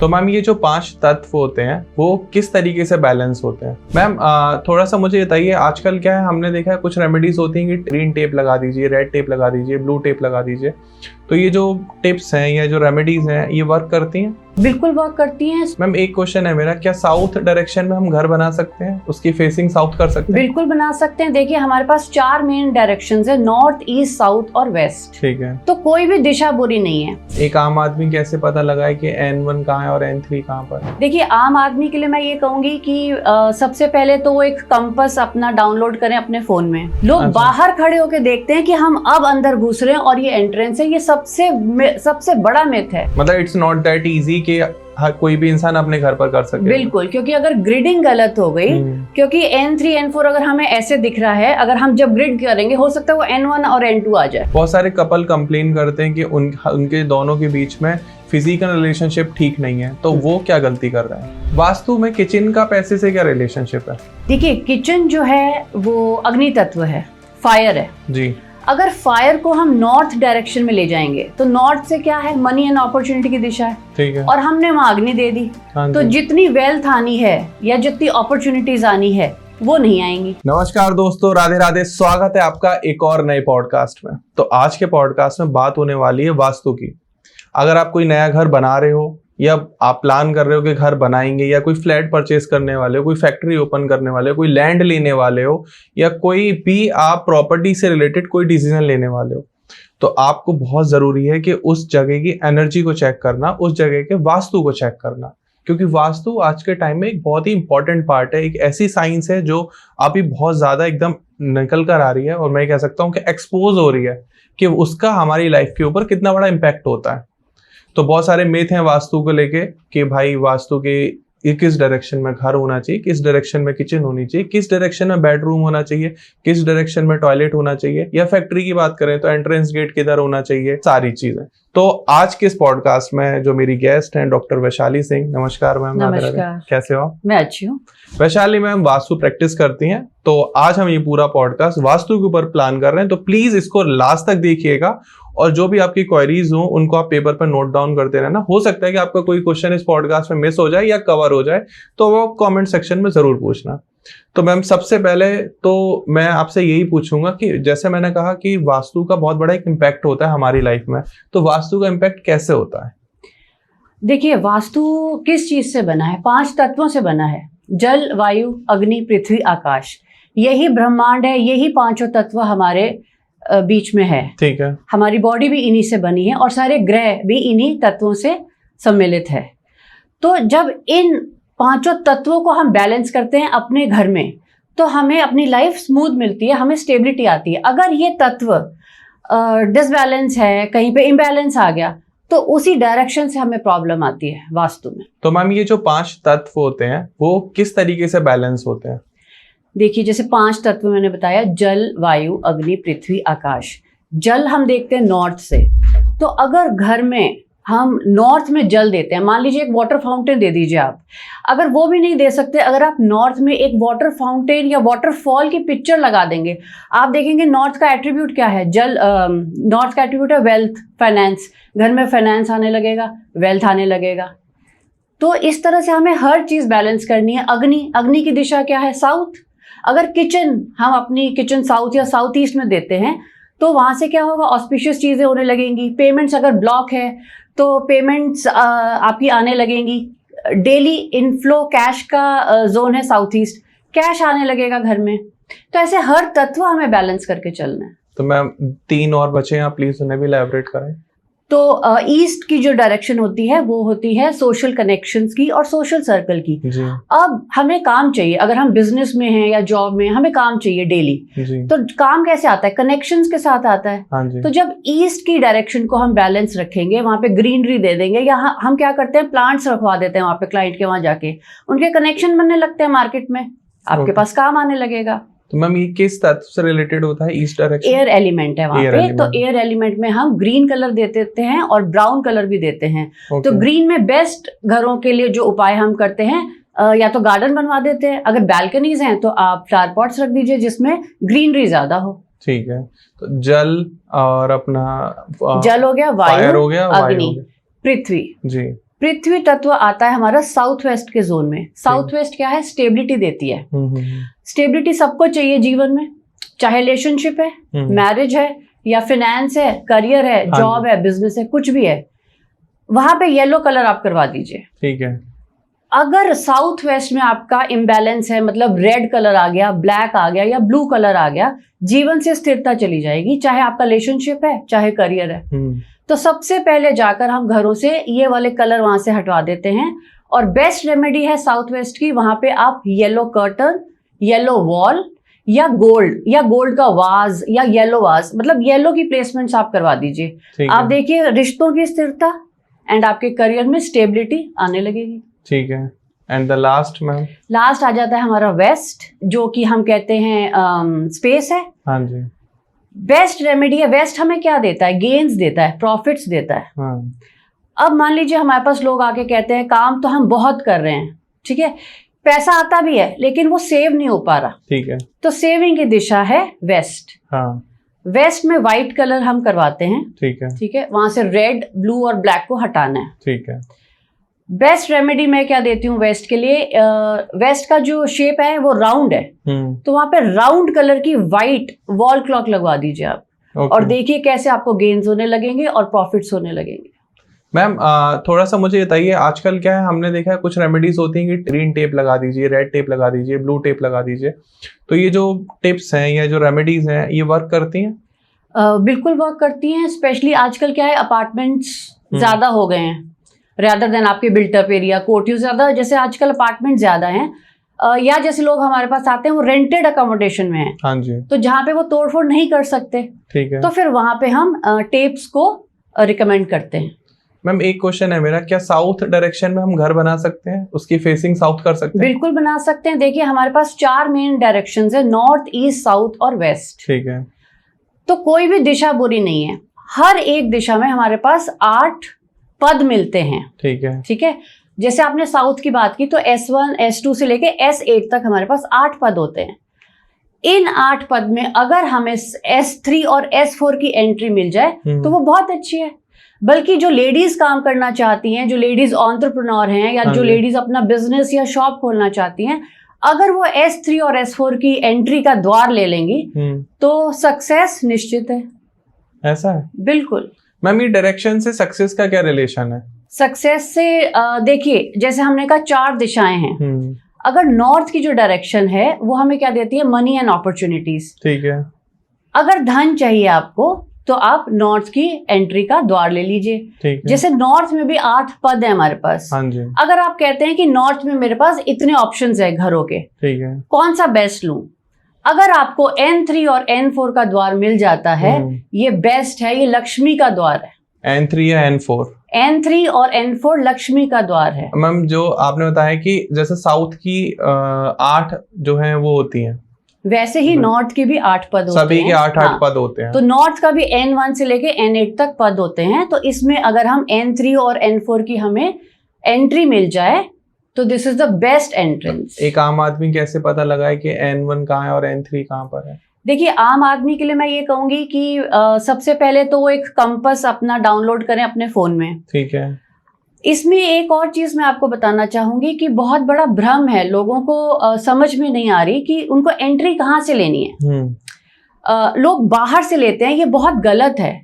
तो मैम ये जो 5 तत्व होते हैं वो किस तरीके से बैलेंस होते हैं? मैम थोड़ा सा मुझे बताइए, आजकल क्या है, हमने देखा है कुछ रेमेडीज होती हैं कि ग्रीन टेप लगा दीजिए, रेड टेप लगा दीजिए, ब्लू टेप लगा दीजिए। तो ये जो टिप्स हैं या जो रेमेडीज हैं ये वर्क करती हैं? बिल्कुल वर्क करती हैं। मैम एक क्वेश्चन है मेरा, क्या साउथ डायरेक्शन में हम घर बना सकते हैं, उसकी फेसिंग साउथ कर सकते हैं? बिल्कुल बना सकते हैं। देखिए हमारे पास 4 मेन डायरेक्शंस है, नॉर्थ, ईस्ट, साउथ और वेस्ट। ठीक है। तो कोई भी दिशा बुरी नहीं है। एक आम आदमी कैसे पता लगाए कि N1 कहाँ है और N3 कहाँ पर है? देखिए आम आदमी के लिए मैं ये कहूंगी कि सबसे पहले तो वो एक कंपास अपना डाउनलोड करें अपने फोन में। लोग बाहर खड़े होकर देखते हैं कि हम अब अंदर घुस रहे हैं और ये एंट्रेंस है। ये सबसे बड़ा मिथ है। मतलब इट्स नॉट दैट इजी कि हर कोई भी इंसान अपने घर पर कर सके। बिल्कुल, क्योंकि अगर ग्रिडिंग गलत हो गई, क्योंकि N3 N4 अगर हमें ऐसे दिख रहा है, अगर हम जब ग्रिड करेंगे हो सकता है वो N1 और N2 आ जाए। बहुत सारे कपल कंप्लेन करते हैं कि उनके दोनों के बीच में फिजिकल रिलेशनशिप ठीक नहीं है, तो वो क्या गलती कर रहे हैं? वास्तु में किचन का पैसे से क्या रिलेशनशिप है? देखिए किचन जो है वो अग्नि तत्व है, फायर है जी। अगर फायर को हम नॉर्थ डायरेक्शन में ले जाएंगे तो नॉर्थ से क्या है, मनी एंड अपॉर्चुनिटी की दिशा है। ठीक है। और हमने वहां अग्नि दे दी, तो जितनी वेल्थ आनी है या जितनी अपॉर्चुनिटीज आनी है वो नहीं आएंगी। नमस्कार दोस्तों, राधे राधे, स्वागत है आपका एक और नए पॉडकास्ट में। तो आज के पॉडकास्ट में बात होने वाली है वास्तु की। अगर आप कोई नया घर बना रहे हो या आप प्लान कर रहे हो कि घर बनाएंगे, या कोई फ्लैट परचेस करने वाले हो, कोई फैक्ट्री ओपन करने वाले हो, कोई लैंड लेने वाले हो, या कोई भी आप प्रॉपर्टी से रिलेटेड कोई डिसीजन लेने वाले हो, तो आपको बहुत जरूरी है कि उस जगह की एनर्जी को चेक करना, उस जगह के वास्तु को चेक करना। क्योंकि वास्तु आज के टाइम में एक बहुत ही इंपॉर्टेंट पार्ट है, एक ऐसी साइंस है जो अभी बहुत ज्यादा एकदम निकल कर आ रही है, और मैं कह सकता हूँ कि एक्सपोज हो रही है कि उसका हमारी लाइफ के ऊपर कितना बड़ा इम्पैक्ट होता है। तो बहुत सारे मिथ हैं वास्तु को लेके कि भाई वास्तु के किस डायरेक्शन में घर होना चाहिए, किस डायरेक्शन में किचन होनी चाहिए, किस डायरेक्शन में बेडरूम होना चाहिए, किस डायरेक्शन में टॉयलेट होना चाहिए, या फैक्ट्री की बात करें तो एंट्रेंस गेट किधर होना चाहिए, सारी चीजें। तो आज के इस पॉडकास्ट में जो मेरी गेस्ट हैं डॉक्टर वैशाली सिंह। नमस्कार मैम। नमस्कार। कैसे हो? मैं अच्छी हूँ। वैशाली मैम वास्तु प्रैक्टिस करती हैं, तो आज हम ये पूरा पॉडकास्ट वास्तु के ऊपर प्लान कर रहे हैं। तो प्लीज इसको लास्ट तक देखिएगा, और जो भी आपकी क्वेरीज हो उनको आप पेपर पर नोट डाउन करते रहना। हो सकता है कि आपका कोई क्वेश्चन इस पॉडकास्ट में मिस हो जाए या कवर हो जाए, तो वो कमेंट सेक्शन में जरूर पूछना। तो मैम सबसे पहले तो मैं आपसे यही पूछूंगा कि जैसे मैंने कहा कि वास्तु का बहुत बड़ा एक इम्पैक्ट होता है हमारी लाइफ में, तो वास्तु का इम्पैक्ट कैसे होता है? देखिए वास्तु किस चीज से बना है? 5 तत्वों से बना है, जल, वायु, अग्नि, पृथ्वी, आकाश। यही ब्रह्मांड है, यही 5 तत्व हमारे बीच में है। ठीक है। हमारी बॉडी भी इन्हीं से बनी है और सारे ग्रह भी इन्हीं तत्वों से सम्मिलित है। तो जब इन 5 तत्वों को हम बैलेंस करते हैं अपने घर में, तो हमें अपनी लाइफ स्मूथ मिलती है, हमें स्टेबिलिटी आती है। अगर ये तत्व डिसबैलेंस है, कहीं पे इम्बैलेंस आ गया, तो उसी डायरेक्शन से हमें प्रॉब्लम आती है वास्तु में। तो मैम ये जो 5 तत्व होते हैं वो किस तरीके से बैलेंस होते हैं? देखिए जैसे 5 तत्व मैंने बताया, जल, वायु, अग्नि, पृथ्वी, आकाश। जल हम देखते हैं नॉर्थ से, तो अगर घर में हम नॉर्थ में जल देते हैं, मान लीजिए एक वाटर फाउंटेन दे दीजिए आप, अगर वो भी नहीं दे सकते, अगर आप नॉर्थ में एक वाटर फाउंटेन या वाटरफॉल की पिक्चर लगा देंगे, आप देखेंगे नॉर्थ का एट्रीब्यूट क्या है? जल। नॉर्थ का एट्रीब्यूट है वेल्थ, फाइनेंस। घर में फाइनेंस आने लगेगा, वेल्थ आने लगेगा। तो इस तरह से हमें हर चीज बैलेंस करनी है। अग्नि, अग्नि की दिशा क्या है? साउथ। अगर किचन, हम अपनी किचन साउथ या साउथ ईस्ट में देते हैं, तो वहां से क्या होगा? ऑस्पिशियस चीजें होने लगेंगी। पेमेंट्स अगर ब्लॉक है तो पेमेंट्स आपकी आने लगेंगी। डेली इनफ्लो कैश का जोन है साउथ ईस्ट, कैश आने लगेगा घर में। तो ऐसे हर तत्व हमें बैलेंस करके चलना है। तो मैम 3 और बचे हैं, आप प्लीज उन्हें भी इलैबोरेट करें। तो ईस्ट की जो डायरेक्शन होती है वो होती है सोशल कनेक्शंस की और सोशल सर्कल की। जी। अब हमें काम चाहिए, अगर हम बिजनेस में हैं या जॉब में, हमें काम चाहिए डेली। तो काम कैसे आता है? कनेक्शंस के साथ आता है। हाँ जी। तो जब ईस्ट की डायरेक्शन को हम बैलेंस रखेंगे, वहां पे ग्रीनरी दे देंगे, या हम क्या करते हैं, प्लांट्स रखवा देते हैं वहां पे क्लाइंट के, वहां जाके उनके कनेक्शन बनने लगते हैं मार्केट में, आपके पास काम आने लगेगा। तो मैम ये किस तत्व से रिलेटेड होता है? East direction. एयर एलिमेंट है वहां पे। तो एयर एलिमेंट में हम ग्रीन कलर दे देते हैं और ब्राउन कलर भी देते हैं। तो ग्रीन में बेस्ट घरों के लिए जो उपाय हम करते हैं, या तो गार्डन बनवा देते हैं, अगर बैल्कनीज हैं तो आप फ्लावर पॉट्स रख दीजिए जिसमें ग्रीनरी ज्यादा हो। ठीक है। तो जल और अपना जल हो गया, वायु हो गया, अग्नि, पृथ्वी जी, पृथ्वी तत्व आता है हमारा साउथ वेस्ट के जोन में। साउथ वेस्ट क्या है? स्टेबिलिटी देती है। स्टेबिलिटी सबको चाहिए जीवन में, चाहे रिलेशनशिप है, मैरिज है, या फिनेंस है, करियर है, जॉब है, बिजनेस है, कुछ भी है, वहां पे येलो कलर आप करवा दीजिए। ठीक है। अगर साउथ वेस्ट में आपका इम्बैलेंस है, मतलब रेड कलर आ गया, ब्लैक आ गया या ब्लू कलर आ गया, जीवन से स्थिरता चली जाएगी, चाहे आपका रिलेशनशिप है, चाहे करियर है। तो सबसे पहले जाकर हम घरों से ये वाले कलर वहां से हटवा देते हैं। और बेस्ट रेमेडी है साउथ वेस्ट की, वहां पे आप येलो कर्टन, येलो वॉल या गोल्ड का वाज या येलो वाज, मतलब येलो की प्लेसमेंट्स आप करवा दीजिए। आप देखिए रिश्तों की स्थिरता एंड आपके करियर में स्टेबिलिटी आने लगेगी। ठीक है। And the last ma'am? Last आ जाता है हमारा वेस्ट, जो कि हम कहते हैं स्पेस है। हाँ जी। बेस्ट रेमेडी है। वेस्ट हमें क्या देता है? गेन्स देता है, प्रॉफिट्स देता है। हाँ। अब मान लीजिए हमारे पास लोग आके कहते हैं काम तो हम बहुत कर रहे हैं, ठीक है, पैसा आता भी है लेकिन वो सेव नहीं हो पा रहा। ठीक है। तो सेविंग की दिशा है वेस्ट। हाँ। वेस्ट में व्हाइट कलर हम करवाते हैं। ठीक है। ठीक है, वहां से रेड, ब्लू और ब्लैक को हटाना है। ठीक है। बेस्ट रेमेडी मैं क्या देती हूँ वेस्ट के लिए? वेस्ट का जो शेप है वो राउंड है, तो वहां पे राउंड कलर की व्हाइट वॉल क्लॉक लगवा दीजिए आप। और देखिए कैसे आपको गेन्स होने लगेंगे और प्रॉफिट्स होने लगेंगे। मैम थोड़ा सा मुझे बताइए, आजकल क्या है, हमने देखा है कुछ रेमेडीज होती हैं कि ग्रीन टेप लगा दीजिए, रेड टेप लगा दीजिए, ब्लू टेप लगा दीजिए, तो ये जो टिप्स हैं या जो रेमेडीज हैं ये वर्क करती हैं? बिल्कुल वर्क करती हैं। स्पेशली आजकल क्या है, अपार्टमेंट्स ज्यादा हो गए हैं rather देन आपके बिल्टअप एरिया, कोठियों ज्यादा, जैसे आजकल अपार्टमेंट ज्यादा हैं, या जैसे लोग हमारे पास आते हैं वो रेंटेड अकोमोडेशन में है। हाँ जी। तो जहाँ पे वो तोड़फोड़ नहीं कर सकते, ठीक है, तो फिर वहां पे हम टेप्स को रिकमेंड करते हैं। मैम एक क्वेश्चन है मेरा, क्या साउथ डायरेक्शन में हम घर बना सकते हैं? उसकी फेसिंग साउथ कर सकते हैं? बिल्कुल बना सकते हैं। देखिए हमारे पास 4 मेन डायरेक्शंस है, नॉर्थ, ईस्ट, साउथ और वेस्ट। ठीक है। तो कोई भी दिशा बुरी नहीं है। हर एक दिशा में हमारे पास 8 पद मिलते हैं। ठीक है, ठीक है। जैसे आपने साउथ की बात की तो S1, S2 से लेके S8 तक हमारे पास 8 पद होते हैं। इन 8 पद में अगर हमें S3 और S4 की एंट्री मिल जाए तो वो बहुत अच्छी है। बल्कि जो लेडीज काम करना चाहती हैं, जो लेडीज एंटरप्रेन्योर हैं, या जो लेडीज अपना बिजनेस या शॉप खोलना चाहती हैं, अगर वो S3 और S4 की एंट्री का द्वार ले लेंगी तो सक्सेस निश्चित है। ऐसा है? बिल्कुल। मैम ये डायरेक्शन से सक्सेस का क्या रिलेशन है? सक्सेस से देखिए जैसे हमने कहा 4 दिशाएं हैं। अगर नॉर्थ की जो डायरेक्शन है वो हमें क्या देती है? Money and opportunities. ठीक है। अगर धन चाहिए आपको तो आप नॉर्थ की एंट्री का द्वार ले लीजिए। जैसे नॉर्थ में भी 8 पद है हमारे पास। हाँ जी। अगर आप कहते हैं कि नॉर्थ में मेरे पास इतने ऑप्शंस है घरों के, ठीक है, कौन सा बेस्ट लूं? अगर आपको N3 और N4 का द्वार मिल जाता है, ये बेस्ट है, ये लक्ष्मी का द्वार है। N3 या N4? N3 और N4 लक्ष्मी का द्वार है। मैम जो आपने बताया कि जैसे साउथ की 8 जो है वो होती हैं, वैसे ही नॉर्थ के भी 8 पद होते हैं। सभी के 8 पद होते हैं। तो नॉर्थ का भी N1 से लेके N8 तक पद होते हैं। तो इसमें अगर हम N3 और N4 की हमें एंट्री मिल जाए तो this is the best entrance. एक आम आदमी कैसे पता लगाए कि N1 कहाँ है और N3 कहाँ पर है? देखिए आम आदमी के लिए मैं ये कहूंगी कि सबसे पहले तो वो एक कंपास अपना डाउनलोड करें अपने फोन में। ठीक है। इसमें एक और चीज मैं आपको बताना चाहूंगी कि बहुत बड़ा भ्रम है, लोगों को समझ में नहीं आ रही कि उनको एंट्री कहाँ से लेनी है। लोग बाहर से लेते हैं, ये बहुत गलत है।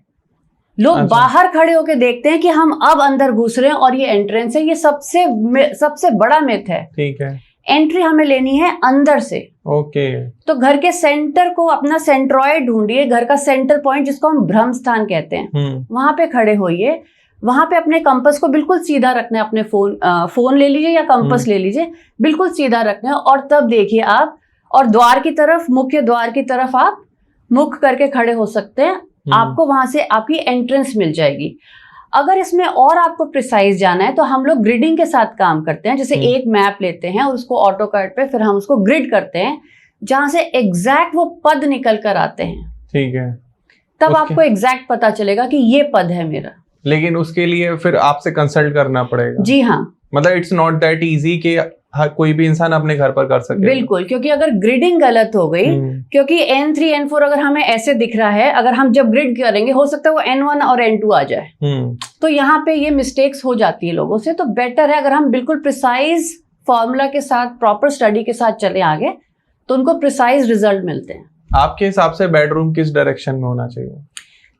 लोग बाहर खड़े होकर देखते हैं कि हम अब अंदर घुस रहे हैं और ये एंट्रेंस है, ये सबसे बड़ा मिथ है। ठीक है। एंट्री हमें लेनी है अंदर से। ओके। तो घर के सेंटर को, अपना सेंट्रॉइड ढूंढिए, घर का सेंटर पॉइंट जिसको हम ब्रह्म स्थान कहते हैं, वहां पे खड़े होइए। वहां पे अपने कंपास को बिल्कुल सीधा रखना है। अपने फोन ले लीजिए या कंपास ले लीजिए, बिल्कुल सीधा रखना है और तब देखिए आप, और द्वार की तरफ, मुख्य द्वार की तरफ आप मुख करके खड़े हो सकते हैं। आपको वहां से आपकी एंट्रेंस मिल जाएगी। अगर इसमें और आपको प्रिसाइज जाना है तो हम लोग ग्रिडिंग के साथ काम करते हैं। जैसे एक मैप लेते हैं और उसको ऑटो कार्ड पे फिर हम उसको ग्रिड करते हैं, जहां से एग्जैक्ट वो पद निकल कर आते हैं। ठीक है। तब आपको एग्जैक्ट पता चलेगा कि ये पद है मेरा। लेकिन उसके लिए फिर आपसे कंसल्ट करना पड़ेगा? जी हाँ। मतलब इट्स नॉट दैट इजी कि हर कोई भी इंसान अपने घर पर कर सके। बिल्कुल, क्योंकि अगर ग्रिडिंग गलत हो गई, क्योंकि N3 N4 अगर हमें ऐसे दिख रहा है, अगर हम जब ग्रिड करेंगे हो सकता है वो N1 और N2 आ जाए, तो यहाँ पे ये मिस्टेक्स हो जाती है लोगों से। तो बेटर है अगर हम बिल्कुल प्रिसाइज फॉर्मूला के साथ, प्रॉपर स्टडी के साथ चले आगे, तो उनको प्रिसाइज रिजल्ट मिलते हैं। आपके हिसाब से बेडरूम किस डायरेक्शन में होना चाहिए?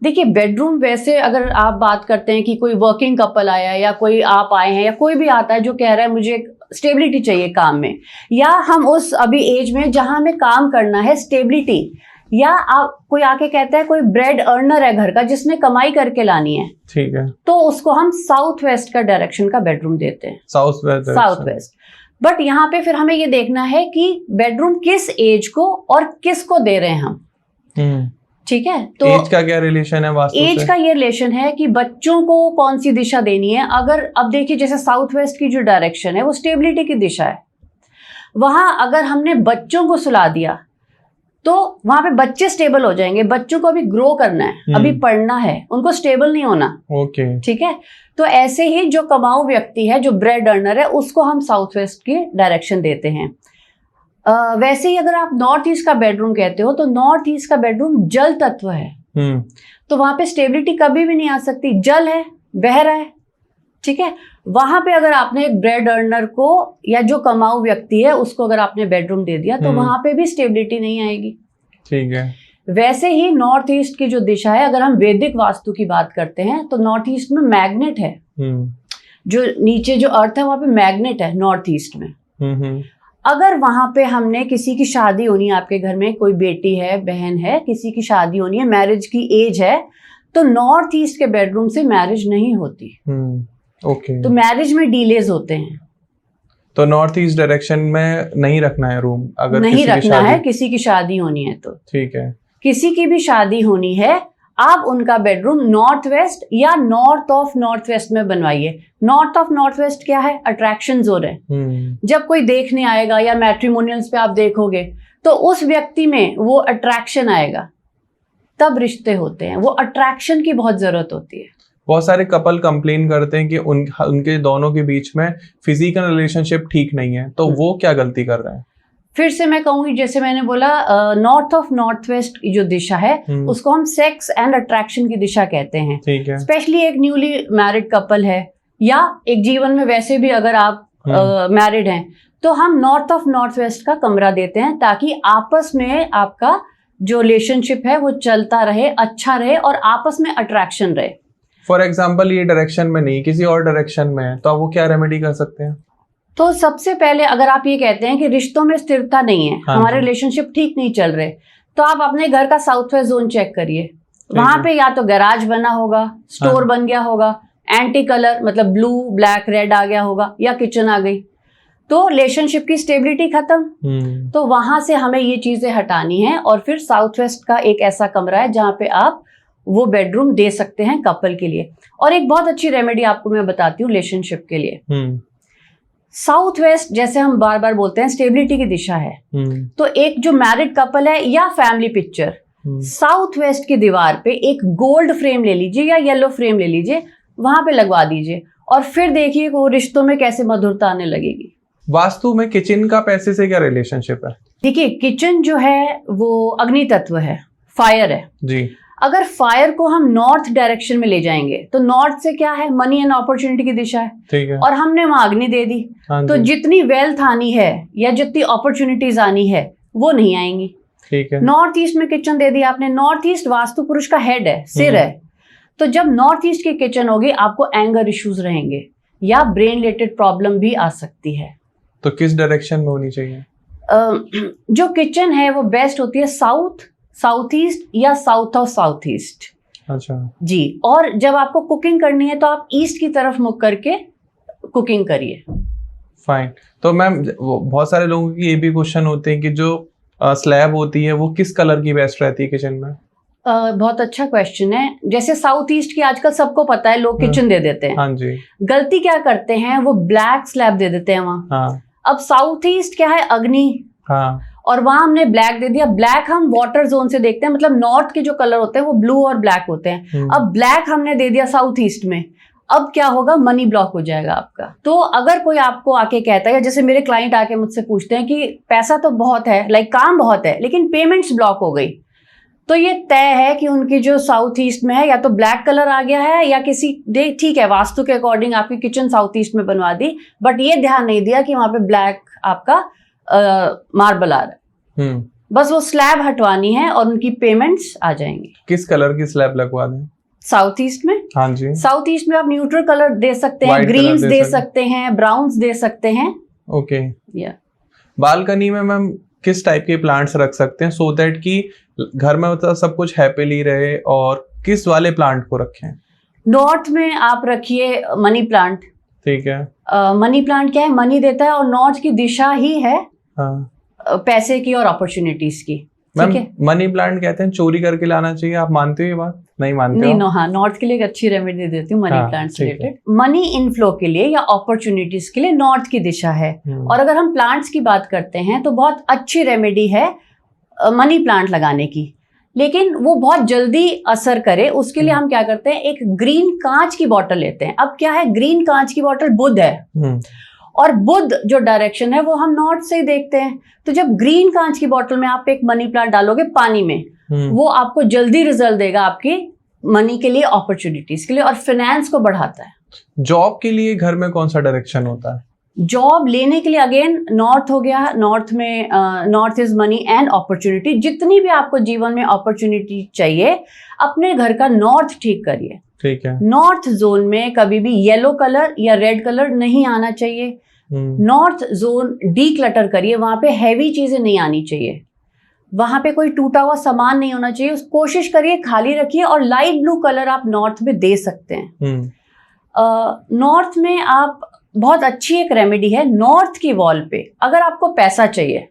देखिए, बेडरूम वैसे अगर आप बात करते हैं कि कोई वर्किंग कपल आया है या कोई आप आए हैं या कोई भी आता है जो कह रहा है मुझे स्टेबिलिटी चाहिए काम में, या हम उस अभी एज में जहां हमें काम करना है स्टेबिलिटी, या आप कोई आके कहता है कोई ब्रेड अर्नर है घर का जिसने कमाई करके लानी है, ठीक है, तो उसको हम साउथ वेस्ट का डायरेक्शन का बेडरूम देते हैं। South west. बट यहाँ पे फिर हमें ये देखना है कि बेडरूम किस एज को और किसको दे रहे हैं हम। ठीक है, तो एज का क्या रिलेशन है वास्तु से? एज का ये रिलेशन है कि बच्चों को कौन सी दिशा देनी है। अगर अब देखिए जैसे साउथ वेस्ट की जो डायरेक्शन है वो स्टेबिलिटी की दिशा है, वहां अगर हमने बच्चों को सुला दिया तो वहां पे बच्चे स्टेबल हो जाएंगे। बच्चों को अभी ग्रो करना है, अभी पढ़ना है, उनको स्टेबल नहीं होना। ओके, ठीक है, तो ऐसे ही जो कमाऊ व्यक्ति है, जो ब्रेड अर्नर है, उसको हम साउथ वेस्ट की डायरेक्शन देते हैं। वैसे ही अगर आप नॉर्थ ईस्ट का बेडरूम कहते हो, तो नॉर्थ ईस्ट का बेडरूम जल तत्व है, तो वहां पे स्टेबिलिटी कभी भी नहीं आ सकती। जल है, बह रहा है, ठीक है। वहां पे अगर आपने एक ब्रेड अर्नर को या जो कमाऊ व्यक्ति है उसको अगर आपने बेडरूम दे दिया तो वहां पे भी स्टेबिलिटी नहीं आएगी। ठीक है। वैसे ही नॉर्थ ईस्ट की जो दिशा है, अगर हम वैदिक वास्तु की बात करते हैं तो नॉर्थ ईस्ट में मैग्नेट है, जो नीचे जो अर्थ है वहां पे मैग्नेट है नॉर्थ ईस्ट में। अगर वहां पे हमने किसी की शादी होनी है, आपके घर में कोई बेटी है, बहन है, किसी की शादी होनी है, मैरिज की एज है, तो नॉर्थ ईस्ट के बेडरूम से मैरिज नहीं होती। ओके, तो मैरिज में डिलेज होते हैं। तो नॉर्थ ईस्ट डायरेक्शन में नहीं रखना है रूम, अगर नहीं रखना है, किसी की शादी होनी है तो। ठीक है, किसी की भी शादी होनी है, आप उनका बेडरूम नॉर्थ वेस्ट या नॉर्थ ऑफ नॉर्थ वेस्ट में बनवाइए। नॉर्थ ऑफ नॉर्थ वेस्ट क्या है? अट्रैक्शन जोन है। जब कोई देखने आएगा या मैट्रिमोनियल्स पे आप देखोगे तो उस व्यक्ति में वो अट्रैक्शन आएगा, तब रिश्ते होते हैं। वो अट्रैक्शन की बहुत जरूरत होती है। बहुत सारे कपल कंप्लेन करते हैं कि उनके दोनों के बीच में फिजिकल रिलेशनशिप ठीक नहीं है, तो वो क्या गलती कर रहे हैं? फिर से मैं कहूंगी, जैसे मैंने बोला, नॉर्थ ऑफ नॉर्थ वेस्ट की जो दिशा है उसको हम सेक्स एंड अट्रैक्शन की दिशा कहते हैं। ठीक है। स्पेशली एक न्यूली मैरिड कपल है या एक जीवन में वैसे भी अगर आप मैरिड हैं, तो हम नॉर्थ ऑफ नॉर्थ वेस्ट का कमरा देते हैं ताकि आपस में आपका जो रिलेशनशिप है वो चलता रहे, अच्छा रहे और आपस में अट्रैक्शन रहे। फॉर एग्जाम्पल ये डायरेक्शन में नहीं, किसी और डायरेक्शन में है, तो आप वो क्या रेमेडी कर सकते हैं? तो सबसे पहले अगर आप ये कहते हैं कि रिश्तों में स्थिरता नहीं है, हमारे रिलेशनशिप ठीक नहीं चल रहे, तो आप अपने घर का साउथ वेस्ट जोन चेक करिए। वहां पे या तो गैराज बना होगा, स्टोर बन गया होगा, एंटी कलर मतलब ब्लू ब्लैक रेड आ गया होगा, या किचन आ गई, तो रिलेशनशिप की स्टेबिलिटी खत्म। तो वहां से हमें ये चीजें हटानी है और फिर साउथ वेस्ट का एक ऐसा कमरा है जहां पे आप वो बेडरूम दे सकते हैं कपल के लिए। और एक बहुत अच्छी रेमेडी आपको मैं बताती हूँ रिलेशनशिप के लिए। साउथ वेस्ट, जैसे हम बार बार बोलते हैं, स्टेबिलिटी की दिशा है। तो एक जो मैरिड कपल है या फैमिली पिक्चर, साउथ वेस्ट की दीवार पे एक गोल्ड फ्रेम ले लीजिए या येलो फ्रेम ले लीजिए, वहां पे लगवा दीजिए और फिर देखिए वो रिश्तों में कैसे मधुरता आने लगेगी। वास्तु में किचन का पैसे से क्या रिलेशनशिप है? देखिए, किचन जो है वो अग्नि तत्व है, फायर है जी। अगर फायर को हम नॉर्थ डायरेक्शन में ले जाएंगे तो नॉर्थ से क्या है? मनी एंड अपॉर्चुनिटी की दिशा है। ठीक है। और हमने वहां अग्नि दे दी, तो जितनी वेल्थ आनी है या जितनी अपॉर्चुनिटीज आनी है वो नहीं आएंगी। ठीक है। नॉर्थ ईस्ट में किचन दे दी आपने, नॉर्थ ईस्ट वास्तु पुरुष का हेड है, सिर है, तो जब नॉर्थ ईस्ट की किचन होगी आपको एंगर इश्यूज रहेंगे या ब्रेन रिलेटेड प्रॉब्लम भी आ सकती है। तो किस डायरेक्शन में होनी चाहिए? जो किचन है वो बेस्ट होती है साउथ, साउथ ईस्ट या साउथ ऑफ साउथ ईस्ट। अच्छा जी। और जब आपको कुकिंग करनी है तो आप ईस्ट की तरफ मुख करके कुकिंग करिए। फाइन। तो मैम, बहुत सारे लोगों की ये भी क्वेश्चन होते हैं कि जो स्लैब होती है वो किस कलर की बेस्ट रहती है किचन में? बहुत अच्छा क्वेश्चन है। जैसे साउथ ईस्ट की आजकल सबको पता है, लोग किचन दे देते हैं। हाँ जी। गलती क्या करते हैं, वो ब्लैक स्लैब दे देते हैं वहां। हाँ। अब साउथ ईस्ट क्या है? अग्नि। हाँ। और वहां हमने ब्लैक दे दिया। ब्लैक हम वाटर जोन से देखते हैं, मतलब नॉर्थ के जो कलर होते हैं वो ब्लू और ब्लैक होते हैं। अब ब्लैक हमने दे दिया साउथ ईस्ट में, अब क्या होगा, मनी ब्लॉक हो जाएगा आपका। तो अगर कोई आपको आके कहता है, या जैसे मेरे क्लाइंट आके मुझसे पूछते हैं कि पैसा तो बहुत है, लाइक काम बहुत है, लेकिन पेमेंट्स ब्लॉक हो गई, तो ये तय है कि उनकी जो साउथ ईस्ट में है, या तो ब्लैक कलर आ गया है, या किसी ठीक है वास्तु के अकॉर्डिंग आपकी किचन साउथ ईस्ट में बनवा दी, बट ये ध्यान नहीं दिया कि वहां पे ब्लैक आपका मार्बल आ रहा है। बस वो स्लैब हटवानी है और उनकी पेमेंट्स आ जाएंगी। किस कलर की स्लैब लगवा दें? साउथ ईस्ट में? हाँ जी। साउथ ईस्ट में आप न्यूट्रल कलर दे सकते हैं, ग्रीन्स दे सकते हैं, ब्राउन्स दे सकते हैं। ओके। या बालकनी में मैम किस टाइप के प्लांट्स रख सकते हैं सो दैट कि घर में मतलब सब कुछ हैप्पीली रहे, और किस वाले प्लांट को रखें? नॉर्थ में आप रखिए मनी प्लांट। ठीक है। मनी प्लांट क्या है, मनी देता है, और नॉर्थ की दिशा ही है हाँ। पैसे की और अपॉर्चुनिटीज की। मैम ठीक है, मनी प्लांट कहते हैं चोरी करके लाना चाहिए, आप मानते हो ये बात? नहीं मानते नहीं हो? नो, हाँ, नॉर्थ के लिए एक अच्छी रेमेडी देती हूँ मनी हाँ, प्लांट से ठीक है। रिलेटेड। मनी इनफ्लो के लिए या अपॉर्चुनिटीज के लिए नॉर्थ की दिशा है। और अगर हम प्लांट्स की बात करते हैं तो बहुत अच्छी रेमेडी है मनी प्लांट लगाने की, लेकिन वो बहुत जल्दी असर करे उसके लिए हम क्या करते हैं, एक ग्रीन कांच की बोतल लेते हैं। अब क्या है, ग्रीन कांच की बोतल बुध है, और बुध जो डायरेक्शन है वो हम नॉर्थ से ही देखते हैं। तो जब ग्रीन कांच की बोतल में आप एक मनी प्लांट डालोगे पानी में, वो आपको जल्दी रिजल्ट देगा आपकी मनी के लिए, अपॉर्चुनिटीज के लिए, और फाइनेंस को बढ़ाता है। जॉब के लिए घर में कौन सा डायरेक्शन होता है? जॉब लेने के लिए अगेन नॉर्थ हो गया। नॉर्थ में north is money and opportunity. जितनी भी आपको जीवन में अपॉर्चुनिटी चाहिए, अपने घर का नॉर्थ ठीक करिए। ठीक है। नॉर्थ जोन में कभी भी येलो कलर या रेड कलर नहीं आना चाहिए। नॉर्थ जोन डी क्लटर करिए, वहां पे हैवी चीजें नहीं आनी चाहिए, वहां पे कोई टूटा हुआ सामान नहीं होना चाहिए। कोशिश करिए खाली रखिए, और लाइट ब्लू कलर आप नॉर्थ में दे सकते हैं। नॉर्थ में आप बहुत अच्छी एक रेमेडी है, नॉर्थ की वॉल पे अगर आपको पैसा चाहिए,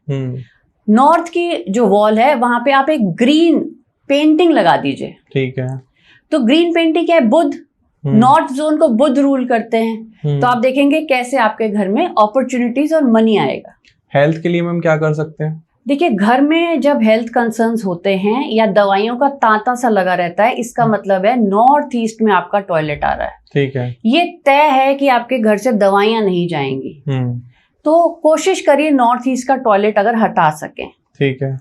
नॉर्थ की जो वॉल है वहां पे आप एक ग्रीन पेंटिंग लगा दीजिए। ठीक है। तो ग्रीन पेंटिंग क्या है, बुध, नॉर्थ जोन को बुध रूल करते हैं। तो आप देखेंगे कैसे आपके घर में अपॉर्चुनिटीज और मनी आएगा। हेल्थ के लिए मैम क्या कर सकते हैं? देखिए, घर में जब हेल्थ कंसर्न्स होते हैं या दवाइयों का तांता सा लगा रहता है, इसका मतलब है नॉर्थ ईस्ट में आपका टॉयलेट आ रहा है। ठीक है। ये तय है कि आपके घर से दवाइयां नहीं जाएंगी। तो कोशिश करिए नॉर्थ ईस्ट का टॉयलेट अगर हटा सकें। ठीक है।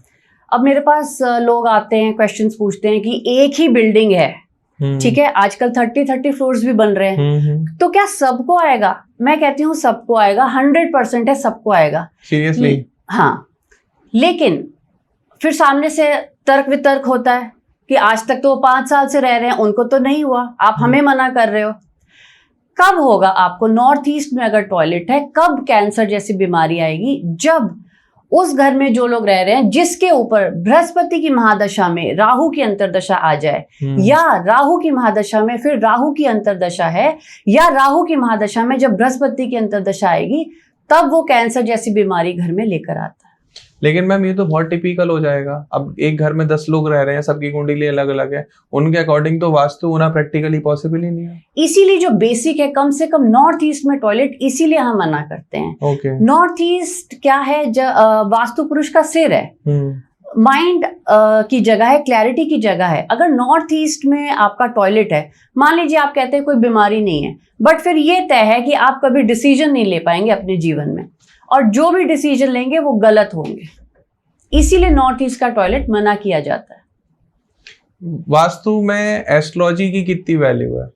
अब मेरे पास लोग आते हैं, क्वेश्चंस पूछते हैं कि एक ही बिल्डिंग है, ठीक है, आजकल 30 फ्लोर्स भी बन रहे हैं, तो क्या सबको आएगा? मैं कहती हूँ सबको आएगा, 100% है, सबको आएगा। सीरियसली? हाँ, लेकिन फिर सामने से तर्क वितर्क होता है कि आज तक तो वो 5 साल से रह रहे हैं, उनको तो नहीं हुआ, आप हमें मना कर रहे हो। कब होगा आपको? नॉर्थ ईस्ट में अगर टॉयलेट है, कब कैंसर जैसी बीमारी आएगी? जब उस घर में जो लोग रह रहे हैं जिसके ऊपर बृहस्पति की महादशा में राहु की अंतर्दशा आ जाए, या राहु की महादशा में फिर राहु की अंतर्दशा है, या राहु की महादशा में जब बृहस्पति की अंतर्दशा आएगी, तब वो कैंसर जैसी बीमारी घर में लेकर आता है। लेकिन मैम ये तो बहुत टिपिकल हो जाएगा। अब एक घर में 10 लोग रह रहे हैं, सबकी कुंडली अलग अलग है, उनके अकॉर्डिंग तो वास्तु होना प्रैक्टिकली पॉसिबल ही नहीं है। इसीलिए जो बेसिक है, कम से कम नॉर्थ ईस्ट में टॉयलेट, इसीलिए हम मना करते हैं। ओके। नॉर्थ ईस्ट क्या है, वास्तु पुरुष का सिर है, माइंड की जगह है, क्लैरिटी की जगह है। अगर नॉर्थ ईस्ट में आपका टॉयलेट है, मान लीजिए आप कहते हैं कोई बीमारी नहीं है, बट फिर ये तय है कि आप कभी डिसीजन नहीं ले पाएंगे अपने जीवन में, और जो भी डिसीजन लेंगे वो गलत होंगे। इसीलिए नॉर्थ ईस्ट का टॉयलेट मना किया जाता है। वास्तु में एस्ट्रोलॉजी की कितनी वैल्यू है?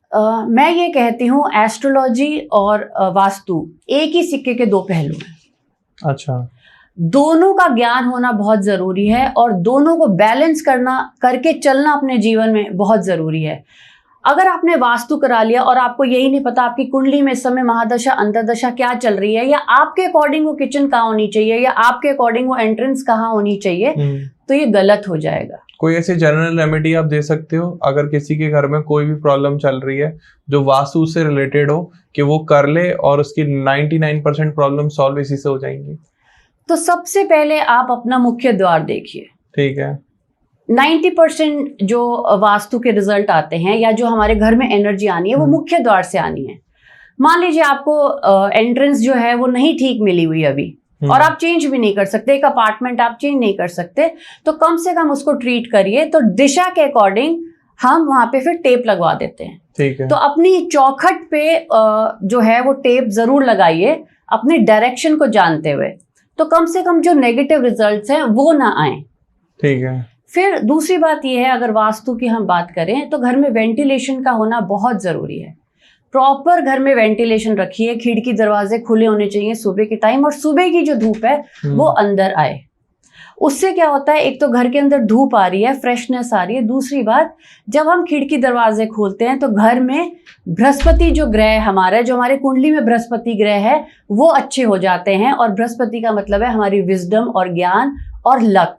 मैं ये कहती हूँ, एस्ट्रोलॉजी और वास्तु एक ही सिक्के के दो पहलू हैं। अच्छा। दोनों का ज्ञान होना बहुत जरूरी है, और दोनों को बैलेंस करके चलना अपने जीवन में बहुत जरूरी है। अगर आपने वास्तु करा लिया और आपको यही नहीं पता आपकी कुंडली में इस समय महादशा अंतर्दशा क्या चल रही है, या आपके अकॉर्डिंग वो किचन कहाँ होनी चाहिए, या आपके अकॉर्डिंग वो एंट्रेंस कहाँ होनी चाहिए, तो ये गलत हो जाएगा। कोई ऐसे जनरल रेमेडी आप दे सकते हो अगर किसी के घर में कोई भी प्रॉब्लम चल रही है जो वास्तु से रिलेटेड हो, कि वो कर ले और उसकी 99% प्रॉब्लम सॉल्व इसी से हो जाएंगी? तो सबसे पहले आप अपना मुख्य द्वार देखिए। ठीक है। 90% जो वास्तु के रिजल्ट आते हैं, या जो हमारे घर में एनर्जी आनी है, वो मुख्य द्वार से आनी है। मान लीजिए आपको एंट्रेंस जो है वो नहीं ठीक मिली हुई अभी, और आप चेंज भी नहीं कर सकते, एक अपार्टमेंट आप चेंज नहीं कर सकते, तो कम से कम उसको ट्रीट करिए। तो दिशा के अकॉर्डिंग हम वहां पे फिर टेप लगवा देते हैं। ठीक है। तो अपनी चौखट पे जो है वो टेप जरूर लगाइए अपने डायरेक्शन को जानते हुए, तो कम से कम जो नेगेटिव रिजल्ट्स हैं वो ना आए। ठीक है। फिर दूसरी बात ये है, अगर वास्तु की हम बात करें तो घर में वेंटिलेशन का होना बहुत जरूरी है। प्रॉपर घर में वेंटिलेशन रखिए, खिड़की दरवाजे खुले होने चाहिए सुबह के टाइम, और सुबह की जो धूप है वो अंदर आए। उससे क्या होता है, एक तो घर के अंदर धूप आ रही है, फ्रेशनेस आ रही है। दूसरी बात, जब हम खिड़की दरवाजे खोलते हैं तो घर में बृहस्पति जो ग्रह हमारा, जो हमारे कुंडली में बृहस्पति ग्रह है, वो अच्छे हो जाते हैं। और बृहस्पति का मतलब है हमारी विजडम और ज्ञान और लक।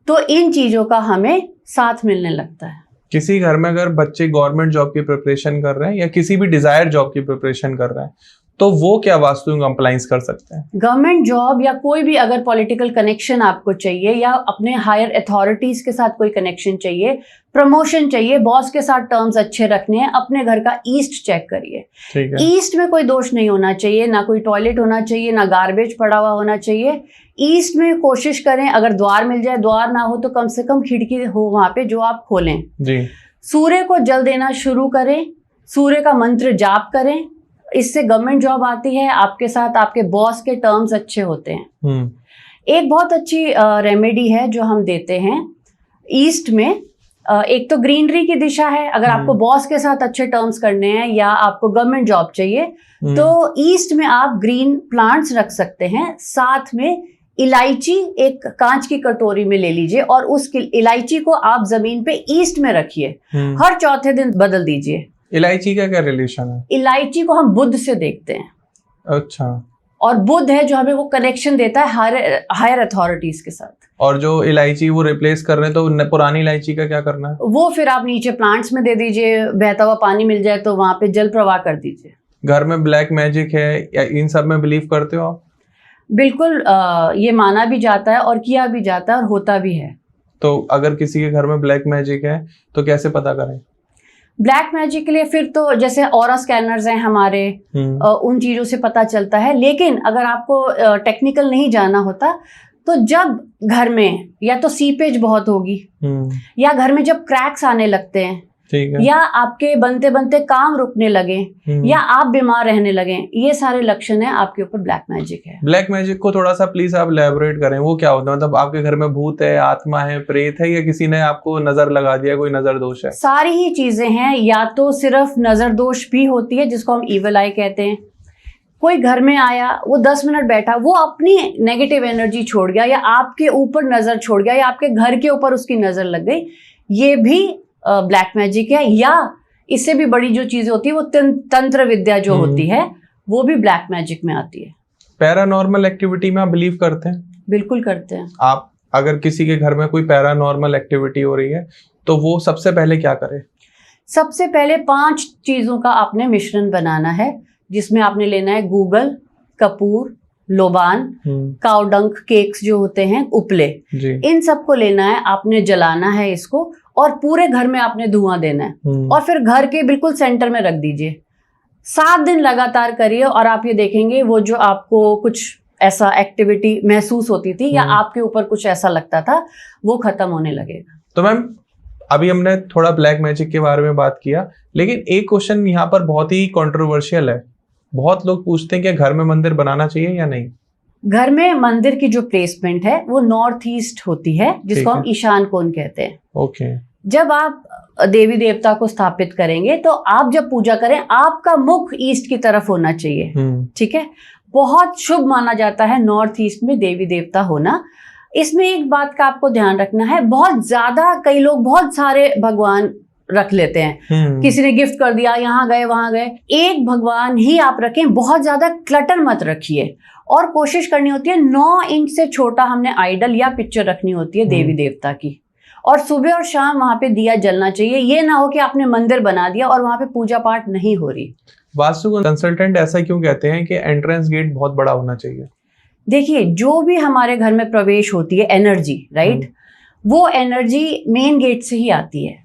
तो इन चीजों का हमें साथ मिलने लगता है। किसी घर में अगर बच्चे गवर्नमेंट जॉब की प्रिपरेशन कर रहे हैं या किसी भी डिजायर जॉब की प्रिपरेशन कर रहे हैं, तो वो क्या वास्तु में कंप्लाइंस कर सकते हैं? गवर्नमेंट जॉब या कोई भी अगर पॉलिटिकल कनेक्शन आपको चाहिए, या अपने हायर अथॉरिटीज के साथ कोई कनेक्शन चाहिए, प्रमोशन चाहिए, बॉस के साथ टर्म्स अच्छे रखने हैं, अपने घर का ईस्ट चेक करिए। ठीक है। ईस्ट में कोई दोष नहीं होना चाहिए, ना कोई टॉयलेट होना चाहिए, ना गार्बेज पड़ा हुआ होना चाहिए। ईस्ट में कोशिश करें, अगर द्वार मिल जाए, द्वार ना हो तो कम से कम खिड़की हो वहां पे जो आप खोलें। जी। सूर्य को जल देना शुरू करें, सूर्य का मंत्र जाप करें, इससे गवर्नमेंट जॉब आती है, आपके साथ आपके बॉस के टर्म्स अच्छे होते हैं। एक बहुत अच्छी रेमेडी है जो हम देते हैं ईस्ट में। एक तो ग्रीनरी की दिशा है, अगर आपको बॉस के साथ अच्छे टर्म्स करने हैं या आपको गवर्नमेंट जॉब चाहिए तो ईस्ट में आप ग्रीन प्लांट्स रख सकते हैं। साथ में इलायची एक कांच की कटोरी में ले लीजिए और उस इलायची को आप जमीन पे ईस्ट में रखिए, हर चौथे दिन बदल दीजिए। इलायची का क्या रिलेशन है? इलायची को हम बुध से देखते हैं। अच्छा। और बुध है जो हमें वो कनेक्शन देता है हायर अथॉरिटीज के साथ। और जो इलायची वो रिप्लेस कर रहे हैं, तो पुरानी इलायची का क्या करना है? वो फिर आप नीचे प्लांट्स में दे दीजिए, बहता हुआ पानी मिल जाए तो वहां पे जल प्रवाह कर दीजिए। घर में ब्लैक मैजिक है या इन सब में बिलीव करते हो आप? बिल्कुल, ये माना भी जाता है और किया भी जाता है और होता भी है। तो अगर किसी के घर में ब्लैक मैजिक है तो कैसे पता करें? ब्लैक मैजिक के लिए फिर तो जैसे ऑरा स्कैनर्स हैं हमारे, उन चीजों से पता चलता है। लेकिन अगर आपको टेक्निकल नहीं जाना होता तो जब घर में या तो सीपेज बहुत होगी, या घर में जब क्रैक्स आने लगते हैं, ठीक है, या आपके बनते बनते काम रुकने लगे, या आप बीमार रहने लगे, ये सारे लक्षण है आपके ऊपर ब्लैक मैजिक है। ब्लैक मैजिक को थोड़ा सा प्लीज आप एलैबोरेट करें, वो क्या होता है? मतलब आपके घर में भूत है, आत्मा है, प्रेत है, या किसी ने आपको नजर लगा दिया, कोई नजर दोष है? सारी ही चीजें हैं। या तो सिर्फ नजर दोष भी होती है जिसको हम इविल आई कहते हैं। कोई घर में आया, वो 10 मिनट बैठा, वो अपनी नेगेटिव एनर्जी छोड़ गया, या आपके ऊपर नजर छोड़ गया, या आपके घर के ऊपर उसकी नजर लग गई, ये भी ब्लैक मैजिक है। या इससे भी बड़ी जो चीजें होती है वो तंत्र विद्या जो होती है, वो भी ब्लैक मैजिक में आती है। पैरानॉर्मल एक्टिविटी में आप बिलीव करते हैं? बिल्कुल करते हैं। आप अगर किसी के घर में कोई पैरानॉर्मल एक्टिविटी हो रही है तो वो सबसे पहले क्या करे? सबसे पहले 5 चीजों का आपने मिश्रण बनाना है, जिसमें आपने लेना है गूगल, कपूर, लोबान, काउडंक केक्स जो होते हैं, उपले, इन सबको लेना है, आपने जलाना है इसको, और पूरे घर में आपने धुआं देना है, और फिर घर के बिल्कुल सेंटर में रख दीजिए। 7 दिन लगातार करिए और आप ये देखेंगे वो जो आपको कुछ ऐसा एक्टिविटी महसूस होती थी या आपके ऊपर कुछ ऐसा लगता था, वो खत्म होने लगेगा। तो मैम, अभी हमने थोड़ा ब्लैक मैजिक के बारे में बात किया, लेकिन एक क्वेश्चन यहाँ पर बहुत ही कंट्रोवर्शियल है। बहुत लोग पूछते हैं कि घर में मंदिर बनाना चाहिए या नहीं? घर में मंदिर की जो प्लेसमेंट है वो नॉर्थ ईस्ट होती है, जिसको हम ईशान कोण कहते हैं। ओके। जब आप देवी देवता को स्थापित करेंगे तो आप जब पूजा करें, आपका मुख ईस्ट की तरफ होना चाहिए। ठीक है। बहुत शुभ माना जाता है नॉर्थ ईस्ट में देवी देवता होना। इसमें एक बात का आपको ध्यान रखना है, बहुत ज्यादा कई लोग बहुत सारे भगवान रख लेते हैं, किसी ने गिफ्ट कर दिया, यहाँ गए वहां गए। एक भगवान ही आप रखें, बहुत ज्यादा क्लटर मत रखिए। और कोशिश करनी होती है 9 इंच से छोटा हमने आइडल या पिक्चर रखनी होती है देवी देवता की, और सुबह और शाम वहां पे दिया जलना चाहिए। ये ना हो कि आपने मंदिर बना दिया और वहां पे पूजा पाठ नहीं हो रही। वास्तु कंसल्टेंट ऐसा क्यों कहते हैं कि एंट्रेंस गेट बहुत बड़ा होना चाहिए? देखिए, जो भी हमारे घर में प्रवेश होती है एनर्जी, राइट, वो एनर्जी मेन गेट से ही आती है।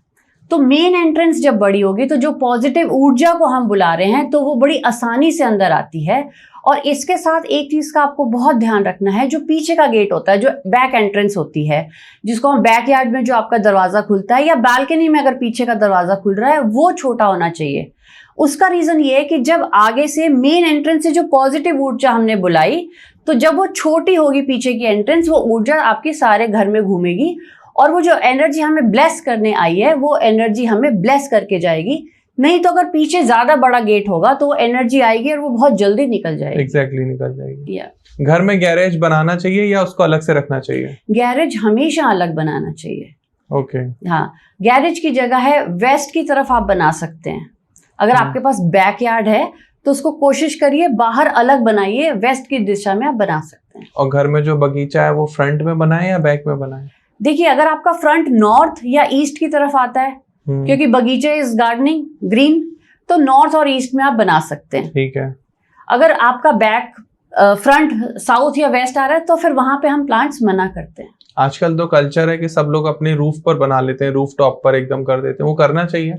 तो मेन एंट्रेंस जब बड़ी होगी तो जो पॉजिटिव ऊर्जा को हम बुला रहे हैं तो वो बड़ी आसानी से अंदर आती है, और इसके साथ एक चीज का आपको बहुत ध्यान रखना है, जो पीछे का गेट होता है, जो बैक एंट्रेंस होती है, जिसको हम बैक यार्ड में जो आपका दरवाजा खुलता है या बालकनी में अगर पीछे का दरवाजा खुल रहा है, वो छोटा होना चाहिए। उसका रीजन ये है कि जब आगे से मेन एंट्रेंस से जो पॉजिटिव ऊर्जा हमने बुलाई, तो जब वो छोटी होगी पीछे की एंट्रेंस, वो ऊर्जा आपके सारे घर में घूमेगी और वो जो एनर्जी हमें ब्लेस करने आई है, वो एनर्जी हमें ब्लेस करके जाएगी। नहीं तो अगर पीछे ज्यादा बड़ा गेट होगा तो वो एनर्जी आएगी और वो बहुत जल्दी निकल जाएगी। एग्जैक्टली निकल जाएगी। घर में गैरेज बनाना चाहिए या उसको अलग से रखना चाहिए? गैरेज हमेशा अलग बनाना चाहिए। ओके। हाँ, गैरेज की जगह है वेस्ट की तरफ आप बना सकते हैं। अगर आपके पास बैकयार्ड है तो उसको कोशिश करिए बाहर अलग बनाइए, वेस्ट की दिशा में आप बना सकते हैं। और घर में जो बगीचा है वो फ्रंट में बनाए या बैक में बनाए? देखिए, अगर आपका फ्रंट नॉर्थ या ईस्ट की तरफ आता है, क्योंकि बगीचा इज गार्डनिंग ग्रीन, तो नॉर्थ और ईस्ट में आप बना सकते हैं। ठीक है। अगर आपका बैक फ्रंट साउथ या वेस्ट आ रहा है तो फिर वहां पे हम प्लांट्स मना करते हैं। आजकल तो कल्चर है कि सब लोग अपने रूफ पर बना लेते हैं, रूफ टॉप पर एकदम कर देते हैं, वो करना चाहिए?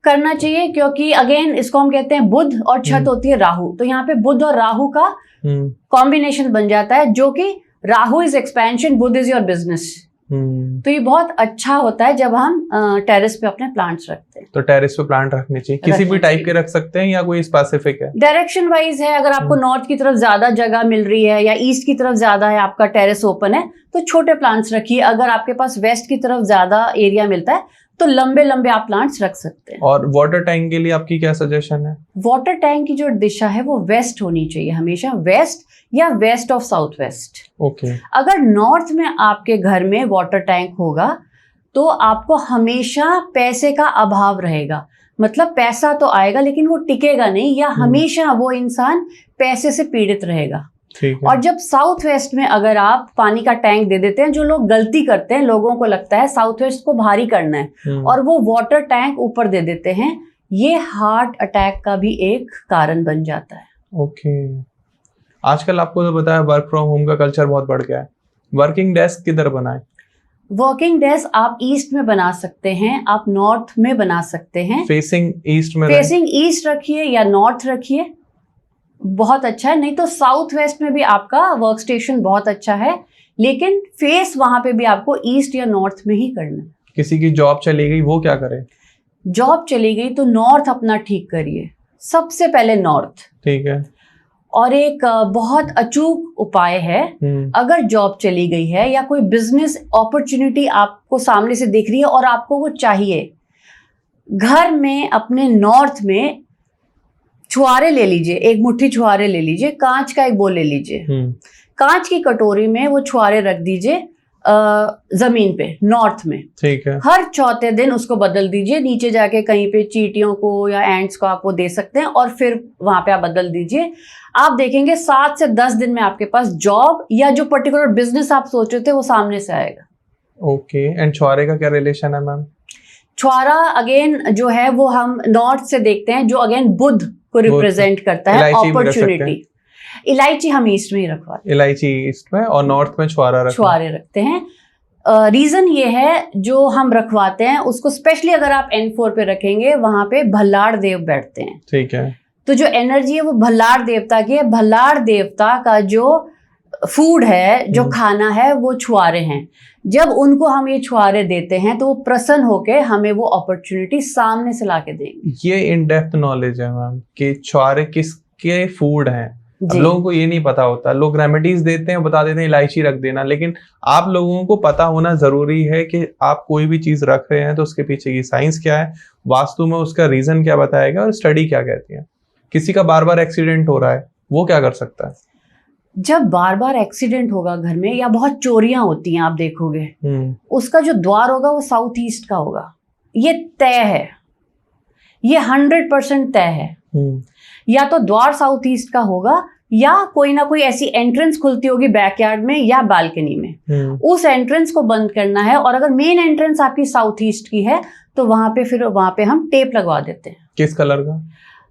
करना चाहिए, क्योंकि अगेन इसको हम कहते हैं बुध और छत होती है राहु, तो यहाँ पे बुध और राहु का कॉम्बिनेशन बन जाता है, जो कि Rahu is expansion, Budh is your business. तो ये बहुत अच्छा होता है जब हम टेरेस पे अपने प्लांट्स रखते हैं। तो टेरेस पे प्लांट रखने चाहिए, किसी भी टाइप के रख सकते हैं या कोई स्पेसिफिक है? डायरेक्शन वाइज है, अगर आपको नॉर्थ की तरफ ज्यादा जगह मिल रही है या ईस्ट की तरफ ज्यादा है, आपका टेरेस ओपन है, तो छोटे प्लांट्स रखिए। अगर आपके पास वेस्ट की तरफ ज्यादा एरिया मिलता है तो लंबे लंबे आप प्लांट्स रख सकते हैं। और वाटर टैंक के लिए आपकी क्या सजेशन है? वाटर टैंक की जो दिशा है वो वेस्ट होनी चाहिए, हमेशा वेस्ट या west of south west. Okay. अगर नॉर्थ में आपके घर में वाटर टैंक होगा तो आपको हमेशा पैसे का अभाव रहेगा। मतलब पैसा तो आएगा लेकिन वो टिकेगा नहीं, या हमेशा वो इंसान पैसे से पीड़ित रहेगा। और जब साउथ वेस्ट में अगर आप पानी का टैंक दे देते हैं, जो लोग गलती करते हैं, लोगों को लगता है साउथ वेस्ट को भारी करना है और वो वाटर टैंक ऊपर दे देते हैं, ये हार्ट अटैक का भी एक कारण बन जाता है। ओके। आजकल आपको तो पता है वर्क फ्रॉम होम का कल्चर बहुत बढ़ गया है। वर्किंग डेस्क किधर बनाए? वर्किंग डेस्क आप ईस्ट में बना सकते हैं, आप नॉर्थ में बना सकते हैं। फेसिंग ईस्ट में? फेसिंग ईस्ट रखिए या नॉर्थ रखिए, बहुत अच्छा है। नहीं तो साउथ वेस्ट में भी आपका वर्क स्टेशन बहुत अच्छा है, लेकिन फेस वहां पे भी आपको ईस्ट या नॉर्थ में ही करना है। किसी की जॉब चली गई, वो क्या करे? जॉब चली गई तो नॉर्थ अपना ठीक करिए, सबसे पहले नॉर्थ। ठीक है। और एक बहुत अचूक उपाय है, अगर जॉब चली गई है या कोई बिजनेस अपॉर्चुनिटी आपको सामने से दिख रही है और आपको वो चाहिए, घर में अपने नॉर्थ में छुआरे ले लीजिए, एक मुट्ठी छुआरे ले लीजिए, कांच का एक बोल ले लीजिए, कांच की कटोरी में वो छुआरे रख दीजिए जमीन पे नॉर्थ में। ठीक है। हर चौथे दिन उसको बदल दीजिए, नीचे जाके कहीं पे चींटियों को या एंट्स को आप वो दे सकते हैं और फिर वहां पे आप बदल दीजिए। आप देखेंगे 7 से 10 दिन में आपके पास जॉब या जो पर्टिकुलर बिजनेस आप सोच रहे थे वो सामने से आएगा। ओके। एंड छुआरे का क्या रिलेशन है मैम? छुआरा अगेन जो है वो हम नॉर्थ से देखते हैं, जो अगेन बुध को रिप्रेजेंट करता है, अपॉर्चुनिटी। इलायची हम ईस्ट में ही रखवाते हैं। इलायची ईस्ट में और नॉर्थ में छुआरे रखते हैं। रीजन ये है, जो हम रखवाते हैं उसको स्पेशली अगर आप N4 पे रखेंगे, वहां पे भल्लाड़ देव बैठते हैं। ठीक है। तो जो एनर्जी है वो भल्लाड़ देवता की है। भल्लाड़ देवता का जो फूड है, जो खाना है, वो छुआरे हैं। जब उनको हम ये छुआरे देते हैं तो वो प्रसन्न होकर हमें वो अपॉर्चुनिटी सामने से ला के देंगे। ये इन डेप्थ नॉलेज है मैम कि छुआरे किसके फूड हैं। अब लोगों को ये नहीं पता होता, लोग रेमेडीज देते हैं, बता देते हैं इलायची रख देना, लेकिन आप लोगों को पता होना जरूरी है कि आप कोई भी चीज रख रहे हैं तो उसके पीछे की साइंस क्या है, वास्तु में उसका रीजन क्या बताएगा और स्टडी क्या कहती है। किसी का बार बार एक्सीडेंट हो रहा है, वो क्या कर सकता है? जब बार बार एक्सीडेंट होगा घर में या बहुत चोरियां होती हैं, आप देखोगे उसका जो द्वार होगा वो साउथ ईस्ट का होगा। ये तय है, ये 100% तय है। या तो द्वार साउथ ईस्ट का होगा या कोई ना कोई ऐसी एंट्रेंस खुलती होगी बैकयार्ड में या बालकनी में, उस एंट्रेंस को बंद करना है। और अगर मेन एंट्रेंस आपकी साउथ ईस्ट की है तो वहां पे हम टेप लगवा देते हैं। किस कलर का?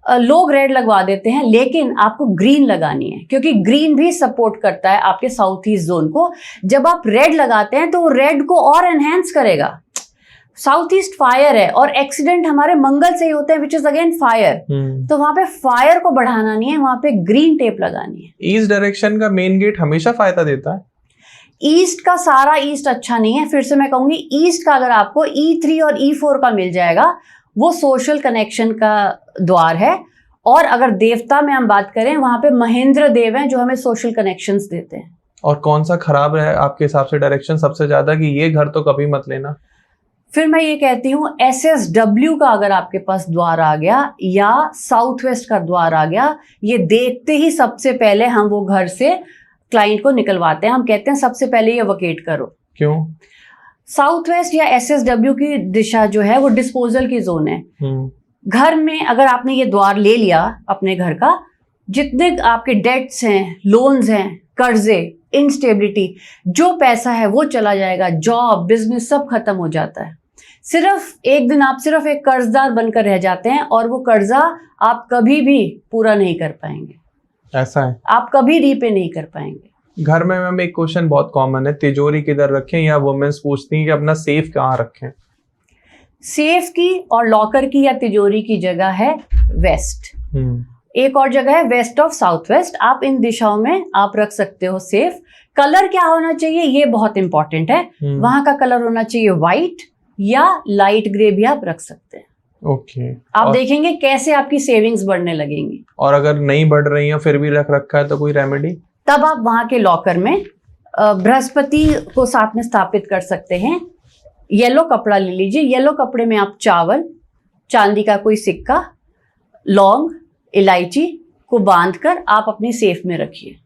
लोग रेड लगवा देते हैं, लेकिन आपको ग्रीन लगानी है, क्योंकि ग्रीन भी सपोर्ट करता है आपके साउथ ईस्ट जोन को। जब आप रेड लगाते हैं तो वो रेड को और एनहेंस करेगा। साउथ ईस्ट फायर है और एक्सीडेंट हमारे मंगल से ही होते हैं, विच इज अगेन फायर। तो वहां पे फायर को बढ़ाना नहीं है, वहां पे ग्रीन टेप लगानी है। ईस्ट डायरेक्शन का मेन गेट हमेशा फायदा देता है? ईस्ट का सारा ईस्ट अच्छा नहीं है, फिर से मैं कहूंगी ईस्ट का अगर आपको E3 और E4 का मिल जाएगा, वो सोशल कनेक्शन का द्वार है। और अगर देवता में हम बात करें, वहां पे महेंद्र देव हैं जो हमें सोशल कनेक्शंस देते हैं। और कौन सा खराब है आपके हिसाब से डायरेक्शन सबसे ज्यादा, कि ये घर तो कभी मत लेना? फिर मैं ये कहती हूँ SSW का अगर आपके पास द्वार आ गया या साउथ वेस्ट का द्वार आ गया, ये देखते ही सबसे पहले हम वो घर से क्लाइंट को निकलवाते हैं। हम कहते हैं सबसे पहले ये वकेट करो। क्यों? साउथ वेस्ट या SSW की दिशा जो है वो डिस्पोजल की जोन है। घर में अगर आपने ये द्वार ले लिया अपने घर का, जितने आपके डेट्स हैं, लोन्स हैं, कर्जे, इंस्टेबिलिटी, जो पैसा है वो चला जाएगा, जॉब, बिजनेस सब खत्म हो जाता है। सिर्फ एक दिन आप सिर्फ एक कर्जदार बनकर रह जाते हैं और वो कर्जा आप कभी भी पूरा नहीं कर पाएंगे। ऐसा है? आप कभी रीपे नहीं कर पाएंगे। घर में मैम एक क्वेश्चन बहुत कॉमन है, तिजोरी किधर रखें, या वुमेन्स पूछती हैं कि अपना सेफ कहाँ रखें? सेफ की और लॉकर की या तिजोरी की जगह है वेस्ट। एक और जगह है वेस्ट ऑफ साउथ वेस्ट। आप इन दिशाओं में आप रख सकते हो सेफ। कलर क्या होना चाहिए ये बहुत इंपॉर्टेंट है। वहां का कलर होना चाहिए व्हाइट या लाइट ग्रे भी आप रख सकते हैं। ओके। आप देखेंगे कैसे आपकी सेविंग्स बढ़ने लगेंगी। और अगर नहीं बढ़ रही है फिर भी रख रखा है तो कोई रेमेडी? तब आप वहां के लॉकर में बृहस्पति को साथ में स्थापित कर सकते हैं। येलो कपड़ा ले लीजिए, येलो कपड़े में आप चावल, चांदी का कोई सिक्का, लौंग, इलायची को बांधकर आप अपनी सेफ में रखिए।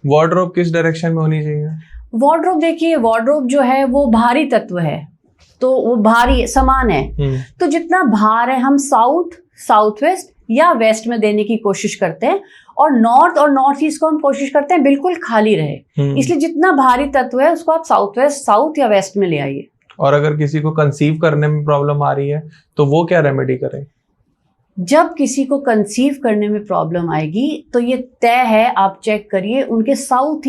वार्डरोब किस डायरेक्शन में होनी चाहिए? वार्डरोब देखिए, वार्डरोब जो है वो भारी तत्व है, तो वो भारी समान है। तो जितना भार है हम साउथ वेस्ट या वेस्ट में देने की कोशिश करते हैं, और नॉर्थ ईस्ट को हम कोशिश करते हैं बिल्कुल खाली रहे। इसलिए जितना भारी तत्व है उसको आप साउथ या वेस्ट में ले आइए। और अगर किसी को कंसीव करने में प्रॉब्लम आ रही है तो वो क्या रेमेडी करे? जब किसी को कंसीव करने में प्रॉब्लम आएगी तो ये तय है, आप चेक करिए उनके साउथ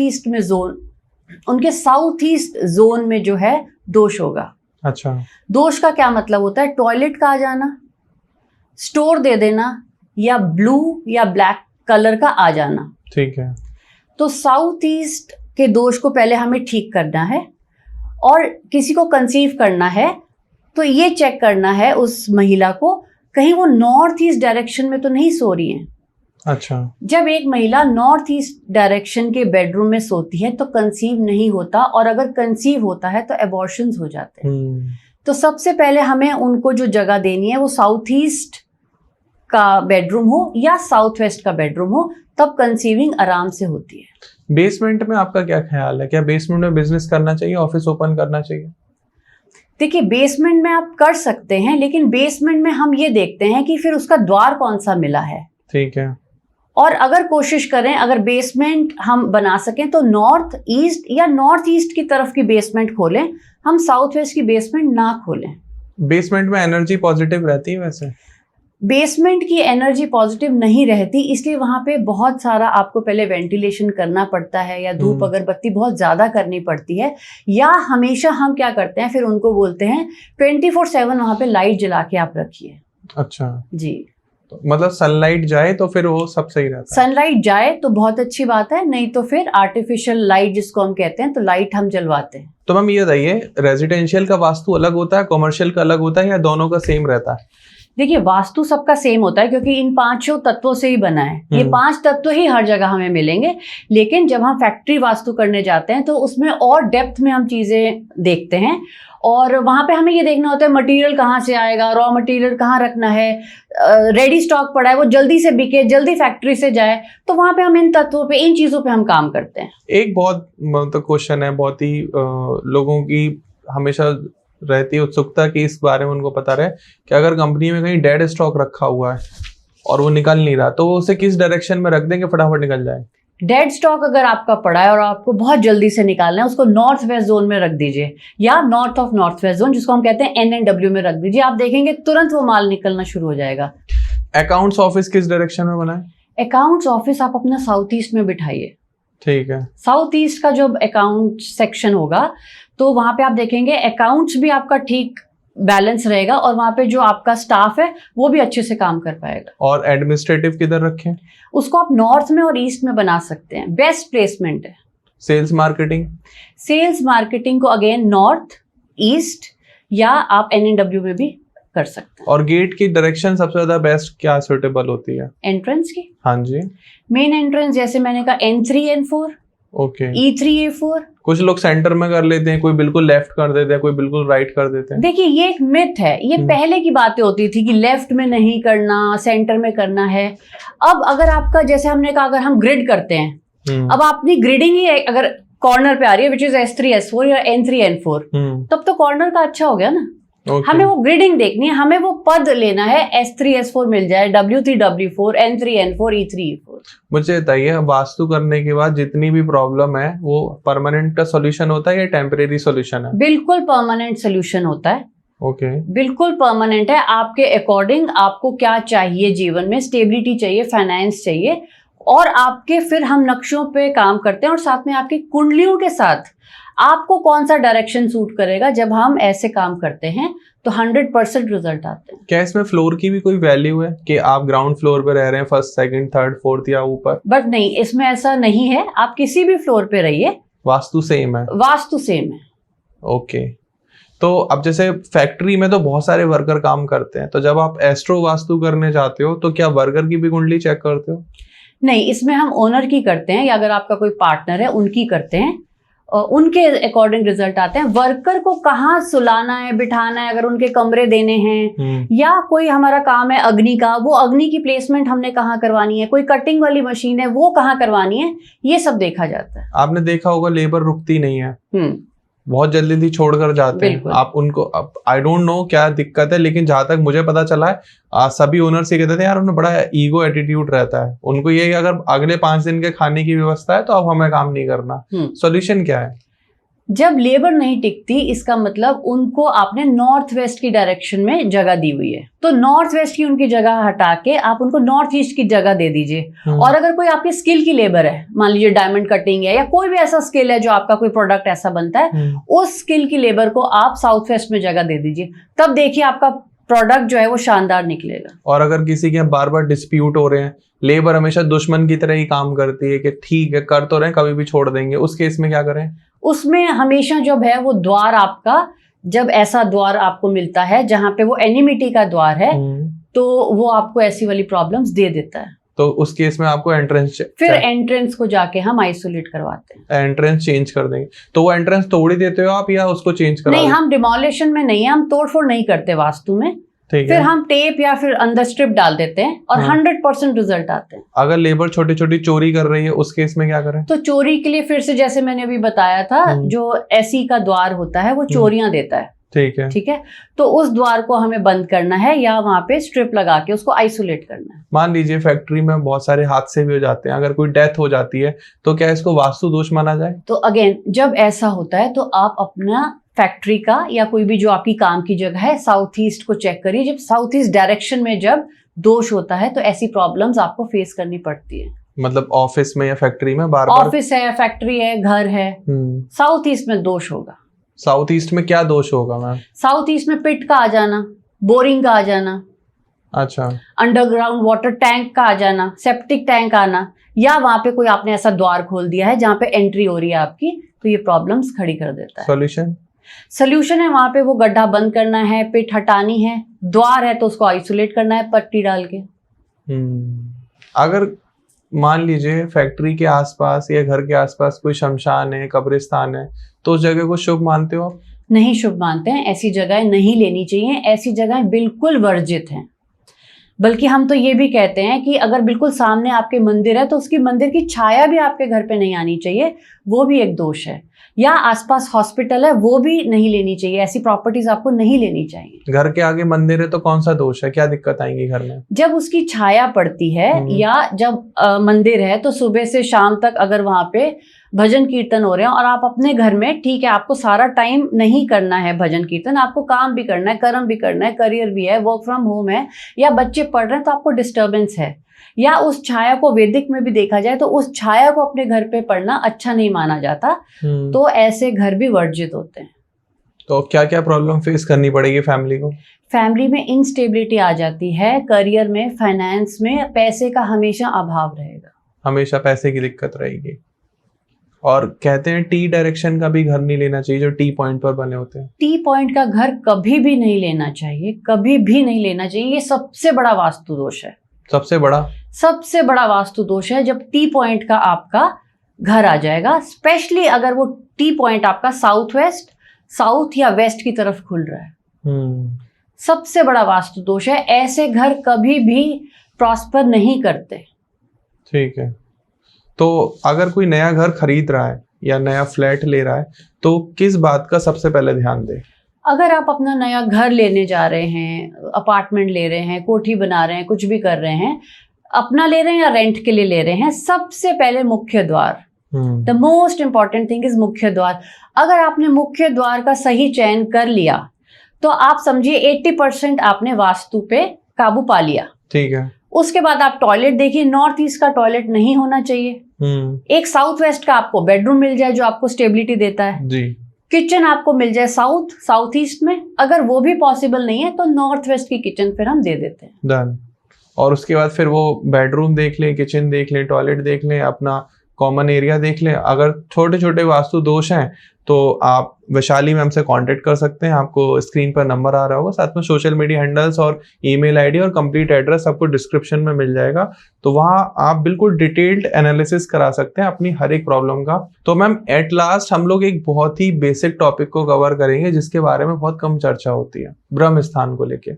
ईस्ट जोन में जो है दोष होगा। अच्छा। दोष का क्या मतलब होता है? टॉयलेट का आ जाना, स्टोर दे देना, या ब्लू या ब्लैक कलर का आ जाना। ठीक है। तो साउथ ईस्ट के दोष को पहले हमें ठीक करना है, और किसी को कंसीव करना है तो ये चेक करना है उस महिला को कहीं वो नॉर्थ ईस्ट डायरेक्शन में तो नहीं सो रही है। अच्छा। जब एक महिला नॉर्थ ईस्ट डायरेक्शन के बेडरूम में सोती है तो कंसीव नहीं होता, और अगर कंसीव होता है तो एबॉर्शंस हो जाते हैं। तो सबसे पहले हमें उनको जो जगह देनी है वो साउथ ईस्ट का बेडरूम हो या साउथ वेस्ट का बेडरूम हो, तब कंसीविंग आराम से होती है। बेसमेंट में आपका क्या ख्याल है? क्या बेसमेंट में बिजनेस करना चाहिए, ऑफिस ओपन करना चाहिए? देखिए, बेसमेंट में आप कर सकते हैं, लेकिन बेसमेंट में हम ये देखते हैं कि फिर उसका द्वार कौन सा मिला है। ठीक है। और अगर कोशिश करें, अगर बेसमेंट हम बना सकें तो नॉर्थ ईस्ट की तरफ की बेसमेंट खोलें, हम साउथ वेस्ट की बेसमेंट ना खोलें। बेसमेंट में एनर्जी पॉजिटिव रहती है? वैसे बेसमेंट की एनर्जी पॉजिटिव नहीं रहती, इसलिए वहां पे बहुत सारा आपको पहले वेंटिलेशन करना पड़ता है, या धूप अगरबत्ती बहुत ज्यादा करनी पड़ती है, या हमेशा हम क्या करते हैं फिर उनको बोलते हैं 24/7 वहां पे लाइट जला के आप रखिए। अच्छा जी। तो मतलब सनलाइट जाए तो फिर वो सब सही रहता है? सनलाइट जाए तो बहुत अच्छी बात है, नहीं तो फिर आर्टिफिशियल लाइट जिसको हम कहते हैं, तो लाइट हम जलवाते हैं। तो मैम ये बताइए, रेजिडेंशियल का वास्तु अलग होता है, कॉमर्शियल का अलग होता है, या दोनों का सेम रहता है? देखिए, वास्तु सबका सेम होता है क्योंकि इन 5 तत्वों से ही बना है। ये 5 तत्व ही हर जगह हमें मिलेंगे, लेकिन जब हम फैक्ट्री वास्तु करने जाते हैं तो उसमें और डेप्थ में हम चीजें देखते हैं, और वहां पे हमें ये देखना होता है मटेरियल कहाँ से आएगा, रॉ मटेरियल कहाँ रखना है, रेडी स्टॉक पड़ा है वो जल्दी से बिके, जल्दी फैक्ट्री से जाए, तो वहां पे हम इन तत्वों पे, इन चीजों पे हम काम करते हैं। एक बहुत मतलब क्वेश्चन है, बहुत ही लोगों की हमेशा रहती है उत्सुकता कि इस बारे में उनको पता रहे कि अगर कंपनी में कहीं डेड स्टॉक रखा हुआ है और वो निकल नहीं रहा, तो उसे किस डायरेक्शन में रख देंगे फटाफट निकल जाए? डेड स्टॉक अगर आपका पड़ा है और आपको बहुत जल्दी से निकालना है, उसको नॉर्थ वेस्ट जोन में रख दीजिए, या north of north west zone जिसको हम कहते हैं NNW में रख दीजिए। आप देखेंगे तुरंत वो माल निकलना शुरू हो जाएगा। अकाउंट्स ऑफिस किस डायरेक्शन में बनाए? अकाउंट्स ऑफिस आप अपना साउथ ईस्ट में बिठाइए। ठीक है। साउथ ईस्ट का जो अकाउंट सेक्शन होगा तो वहां पे आप देखेंगे अकाउंट्स भी आपका ठीक बैलेंस रहेगा और वहाँ पे जो आपका स्टाफ है वो भी अच्छे से काम कर पाएगा। और एडमिनिस्ट्रेटिव किधर रखें? उसको आप नॉर्थ में और ईस्ट में बना सकते हैं, बेस्ट प्लेसमेंट है। Sales marketing? सेल्स मार्केटिंग को अगेन नॉर्थ, ईस्ट या आप NNW में भी कर सकते हैं। और गेट की डायरेक्शन सबसे ज्यादा बेस्ट क्या सूटेबल होती है? एंट्रेंस की हाँ जी। मेन एंट्रेंस जैसे मैंने कहा N3 N4, okay. E3 A4। कुछ लोग सेंटर में कर लेते हैं, कोई बिल्कुल लेफ्ट कर देते हैं, कोई बिल्कुल राइट कर देते हैं। देखिए ये एक मिथ है, ये पहले की बातें होती थी कि लेफ्ट में नहीं करना, सेंटर में करना है। अब अगर आपका जैसे हमने कहा अगर हम ग्रिड करते हैं, अब अपनी ग्रिडिंग ही अगर कॉर्नर पे आ रही है विच इज S3 S4 या N3 N4, तब तो कॉर्नर का अच्छा हो गया ना। हमें वो ग्रिडिंग देखनी है, हमें वो पद लेना है, S3 S4 मिल जाए, W3 W4, N3 N4, E3 E4। मुझे बताइए, वास्तु करने के बाद जितनी भी प्रॉब्लम है वो परमानेंट का सॉल्यूशन होता है या टेम्परेरी सॉल्यूशन है? बिल्कुल परमानेंट सॉल्यूशन होता है। ओके। बिल्कुल परमानेंट है, आपके अकॉर्डिंग आपको क्या चाहिए जीवन में, स्टेबिलिटी चाहिए, फाइनेंस चाहिए, और आपके फिर हम नक्शों पे काम करते हैं और साथ में आपकी कुंडलियों के साथ आपको कौन सा डायरेक्शन सूट करेगा। जब हम ऐसे काम करते हैं तो 100% रिजल्ट आते हैं। क्या इसमें फ्लोर की भी कोई वैल्यू है कि आप ग्राउंड फ्लोर पे रह रहे हैं, फर्स्ट सेकंड थर्ड फोर्थ या ऊपर? बट नहीं, इसमें ऐसा नहीं है, आप किसी भी फ्लोर पे रहिए, वास्तु सेम है। वास्तु सेम है। ओके। तो अब जैसे फैक्ट्री में तो बहुत सारे वर्कर काम करते हैं, तो जब आप एस्ट्रो वास्तु करने जाते हो तो क्या वर्कर की भी कुंडली चेक करते हो? नहीं, इसमें हम ओनर की करते हैं या अगर आपका कोई पार्टनर है उनकी करते हैं, उनके अकॉर्डिंग रिजल्ट आते हैं। वर्कर को कहाँ सुलाना है, बिठाना है, अगर उनके कमरे देने हैं या कोई हमारा काम है अग्नि का, वो अग्नि की प्लेसमेंट हमने कहाँ करवानी है, कोई कटिंग वाली मशीन है वो कहाँ करवानी है, ये सब देखा जाता है। आपने देखा होगा लेबर रुकती नहीं है, बहुत जल्दी छोड़कर जाते हैं। आप उनको, आई डोंट नो क्या दिक्कत है, लेकिन जहां तक मुझे पता चला है सभी ओनर से कहते थे यार उन्हें बड़ा ईगो एटीट्यूड रहता है। उनको ये अगर अगले 5 दिन के खाने की व्यवस्था है तो अब हमें काम नहीं करना। सॉल्यूशन क्या है? जब लेबर नहीं टिकती, इसका मतलब उनको आपने नॉर्थ वेस्ट की डायरेक्शन में जगह दी हुई है, तो नॉर्थ वेस्ट की उनकी जगह हटा के आप उनको नॉर्थ ईस्ट की जगह दे दीजिए। और अगर कोई आपकी स्किल की लेबर है, मान लीजिए डायमंड कटिंग है या कोई भी ऐसा स्किल है जो आपका कोई प्रोडक्ट ऐसा बनता है, उस स्किल की लेबर को आप साउथ वेस्ट में जगह दे दीजिए, तब देखिए आपका प्रोडक्ट जो है वो शानदार निकलेगा। और अगर किसी के बार बार डिस्प्यूट हो रहे हैं, लेबर हमेशा दुश्मन की तरह ही काम करती है कि ठीक है कर तो रहे हैं, कभी भी छोड़ देंगे, उस केस में क्या करें? उसमें हमेशा जब है वो द्वार आपका, जब ऐसा द्वार आपको मिलता है जहां पे वो एनिमिटी का द्वार है, तो वो आपको ऐसी वाली प्रॉब्लम्स दे देता है। तो उस केस में आपको एंट्रेंस, फिर एंट्रेंस को जाके हम आइसोलेट करवाते हैं। एंट्रेंस चेंज कर देंगे, तो वो एंट्रेंस तोड़ ही देते हो आप या उसको चेंज करा? नहीं, हम डिमोलिशन में नहीं है, हम तोड़फोड़ नहीं करते वास्तु में। फिर हम टेप या फिर अंदर स्ट्रिप डाल देते हैं और 100% रिजल्ट आते हैं। अगर लेबर छोटी छोटी चोरी कर रही है उस केस में क्या करें? तो चोरी के लिए फिर से जैसे मैंने अभी बताया था, जो एसी का द्वार होता है वो चोरियां देता है। ठीक है, तो उस द्वार को हमें बंद करना है या वहां पे स्ट्रिप लगा के उसको आइसोलेट करना है। मान लीजिए फैक्ट्री में बहुत सारे हादसे भी हो जाते हैं, अगर कोई डेथ हो जाती है तो क्या इसको वास्तु दोष माना जाए? तो अगेन जब ऐसा होता है तो आप अपना फैक्ट्री का या कोई भी जो आपकी काम की जगह है साउथ ईस्ट को चेक करिए। जब साउथ ईस्ट डायरेक्शन में जब दोष होता है तो ऐसी प्रॉब्लम्स आपको फेस करनी पड़ती है। मतलब ऑफिस में या फैक्ट्री में बार बार, ऑफिस है, फैक्ट्री है, घर है, साउथ ईस्ट में दोष होगा। साउथ ईस्ट में क्या दोष होगा मैम? साउथ ईस्ट में पिट का आ जाना, बोरिंग का आ जाना, अच्छा, अंडरग्राउंड वाटर टैंक का आ जाना, सेप्टिक टैंक आना, या वहां पे कोई आपने ऐसा द्वार खोल दिया है जहां पे एंट्री हो रही है आपकी, तो ये प्रॉब्लम्स खड़ी कर देता है। सोल्यूशन है वहां पे वो गड्ढा बंद करना है, पिट हटानी है, द्वार है तो उसको आइसोलेट करना है पट्टी डाल के। अगर मान लीजिए फैक्ट्री के आसपास या घर के आसपास कोई शमशान है, कब्रिस्तान है, तो उस जगह को शुभ मानते हो आप? नहीं शुभ मानते हैं, ऐसी जगह नहीं लेनी चाहिए, ऐसी जगह बिल्कुल वर्जित हैं। बल्कि हम तो ये भी कहते हैं कि अगर बिल्कुल सामने आपके मंदिर है तो उसकी मंदिर की छाया भी आपके घर पे नहीं आनी चाहिए, वो भी एक दोष है। या आसपास हॉस्पिटल है वो भी नहीं लेनी चाहिए, ऐसी प्रॉपर्टीज आपको नहीं लेनी चाहिए। घर के आगे मंदिर है तो कौन सा दोष है, क्या दिक्कत आएंगी घर में? जब उसकी छाया पड़ती है या जब मंदिर है तो सुबह से शाम तक अगर वहां पे भजन कीर्तन हो रहे हैं और आप अपने घर में, ठीक है आपको सारा टाइम नहीं करना है भजन कीर्तन, आपको काम भी करना है, कर्म भी करना है, करियर भी है, वर्क फ्रॉम होम है या बच्चे पढ़ रहे हैं, तो आपको डिस्टर्बेंस है, या उस छाया को वैदिक में भी देखा जाए तो उस छाया को अपने घर पे पढ़ना अच्छा नहीं माना जाता, तो ऐसे घर भी वर्जित होते हैं। तो क्या क्या प्रॉब्लम फेस करनी पड़ेगी फैमिली को? फैमिली में इंस्टेबिलिटी आ जाती है, करियर में, फाइनेंस में पैसे का हमेशा अभाव रहेगा, हमेशा पैसे की दिक्कत रहेगी। और कहते हैं टी डायरेक्शन का भी घर नहीं लेना चाहिए, जो टी पॉइंट पर बने होते हैं। टी पॉइंट का घर कभी भी नहीं लेना चाहिए, कभी भी नहीं लेना चाहिए। ये सबसे बड़ा वास्तु दोष है, सबसे बड़ा वास्तु दोष है जब टी पॉइंट का आपका घर आ जाएगा, स्पेशली अगर वो टी पॉइंट आपका साउथ वेस्ट, साउथ या वेस्ट की तरफ खुल रहा है। सबसे बड़ा वास्तु दोष है, ऐसे घर कभी भी प्रॉस्पर नहीं करते। ठीक है, तो अगर कोई नया घर खरीद रहा है या नया फ्लैट ले रहा है तो किस बात का सबसे पहले ध्यान दे? अगर आप अपना नया घर लेने जा रहे हैं, अपार्टमेंट ले रहे हैं, कोठी बना रहे हैं, कुछ भी कर रहे हैं, अपना ले रहे हैं या रेंट के लिए ले रहे हैं, सबसे पहले मुख्य द्वार, the most important thing is मुख्य द्वार। अगर आपने मुख्य द्वार का सही चयन कर लिया तो आप समझिए 80% आपने वास्तु पे काबू पा लिया। ठीक है। उसके बाद आप टॉयलेट देखिए, नॉर्थ ईस्ट का टॉयलेट नहीं होना चाहिए। एक साउथ वेस्ट का आपको बेडरूम मिल जाए जो आपको स्टेबिलिटी देता है जी। किचन आपको मिल जाए साउथ ईस्ट में, अगर वो भी पॉसिबल नहीं है तो नॉर्थ वेस्ट की किचन फिर हम दे देते हैं। डन। और उसके बाद फिर वो बेडरूम देख लें, किचन देख लें, टॉयलेट देख लें, अपना कॉमन एरिया देख लें। अगर छोटे छोटे वास्तु दोष हैं तो आप वैशाली मैम से कांटेक्ट कर सकते हैं, आपको स्क्रीन पर नंबर आ रहा होगा, साथ में सोशल मीडिया हैंडल्स और ईमेल आईडी और कंप्लीट एड्रेस आपको डिस्क्रिप्शन में मिल जाएगा। तो वहाँ आप बिल्कुल डिटेल्ड एनालिसिस करा सकते हैं अपनी हर एक प्रॉब्लम का। तो मैम एट लास्ट हम लोग एक बहुत ही बेसिक टॉपिक को कवर करेंगे जिसके बारे में बहुत कम चर्चा होती है, ब्रह्म स्थान को लेके।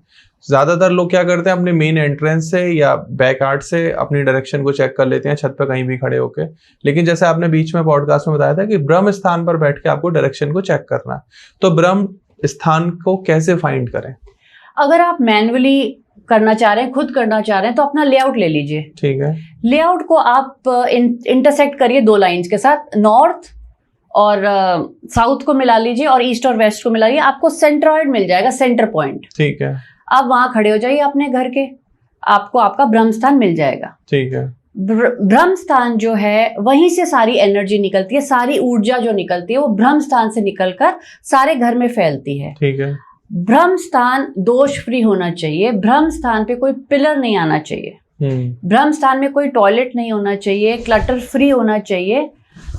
ज्यादातर लोग क्या करते हैं, अपने मेन एंट्रेंस से या बैक आर्ट से अपनी डायरेक्शन को चेक कर लेते हैं छत पर कहीं भी खड़े होके। लेकिन जैसे आपने बीच में पॉडकास्ट में बताया था कि ब्रह्म स्थान पर बैठ के आपको डायरेक्शन को चेक करना है, तो ब्रह्म स्थान को कैसे फाइंड करें? अगर आप मैन्युअली करना चाह रहे हैं, खुद करना चाह रहे हैं, तो अपना लेआउट ले लीजिए। ठीक है। लेआउट को आप इंटरसेक्ट करिए 2 लाइंस के साथ, नॉर्थ और साउथ को मिला लीजिए और ईस्ट और वेस्ट को मिलाइए, आपको सेंट्रॉइड मिल जाएगा, सेंटर पॉइंट। ठीक है। आप वहां खड़े हो जाइए अपने घर के, आपको आपका ब्रह्म स्थान मिल जाएगा। ठीक है। ब्रह्म स्थान जो है वहीं से सारी एनर्जी निकलती है, सारी ऊर्जा जो निकलती है वो ब्रह्म स्थान से निकलकर सारे घर में फैलती है। ठीक है। ब्रह्म स्थान दोष फ्री होना चाहिए, ब्रह्म स्थान पे कोई पिलर नहीं आना चाहिए, ब्रह्म स्थान में कोई टॉयलेट नहीं होना चाहिए, क्लटर फ्री होना चाहिए,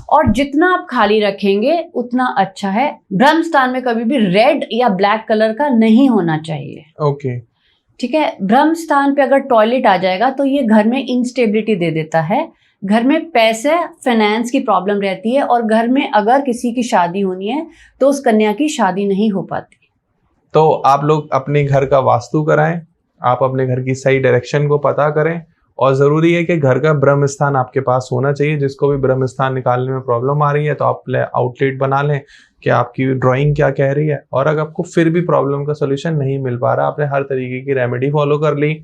और जितना आप खाली रखेंगे उतना अच्छा है। ब्रह्म स्थान में कभी भी रेड या ब्लैक कलर का नहीं होना चाहिए। ओके। ठीक है। ब्रह्म स्थान पे अगर टॉयलेट आ जाएगा तो ये घर में इंस्टेबिलिटी दे देता है, घर में पैसे फाइनेंस की प्रॉब्लम रहती है, और घर में अगर किसी की शादी होनी है तो उस कन्या की शादी नहीं हो पाती। तो आप लोग अपने घर का वास्तु कराएं, आप अपने घर की सही डायरेक्शन को पता करें, और जरूरी है कि घर का ब्रह्म स्थान आपके पास होना चाहिए। जिसको भी ब्रह्म स्थान निकालने में प्रॉब्लम आ रही है तो आप आउटलेट बना लें कि आपकी ड्राइंग क्या कह रही है, और अगर आपको फिर भी प्रॉब्लम का सोल्यूशन नहीं मिल पा रहा, आपने हर तरीके की रेमेडी फॉलो कर ली,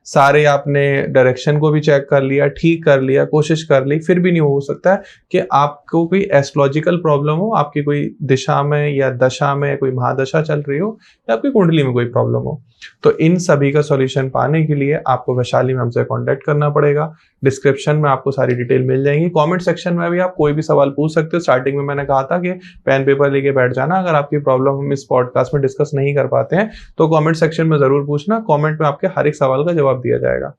सारे आपने डायरेक्शन को भी चेक कर लिया, ठीक कर लिया, कोशिश कर ली, फिर भी नहीं हो सकता है कि आपको कोई एस्ट्रोलॉजिकल प्रॉब्लम हो, आपकी कोई दिशा में या दशा में कोई महादशा चल रही हो, या आपकी कुंडली में कोई प्रॉब्लम हो, तो इन सभी का सॉल्यूशन पाने के लिए आपको वैशाली मैम से कांटेक्ट करना पड़ेगा। डिस्क्रिप्शन में आपको सारी डिटेल मिल जाएंगी। कमेंट सेक्शन में भी आप कोई भी सवाल पूछ सकते हो। स्टार्टिंग में मैंने कहा था कि पेन पेपर लेके बैठ जाना, अगर आपकी प्रॉब्लम हम इस पॉडकास्ट में डिस्कस नहीं कर पाते हैं तो कमेंट सेक्शन में जरूर पूछना, कमेंट में आपके हर एक सवाल का जवाब दिया जाएगा।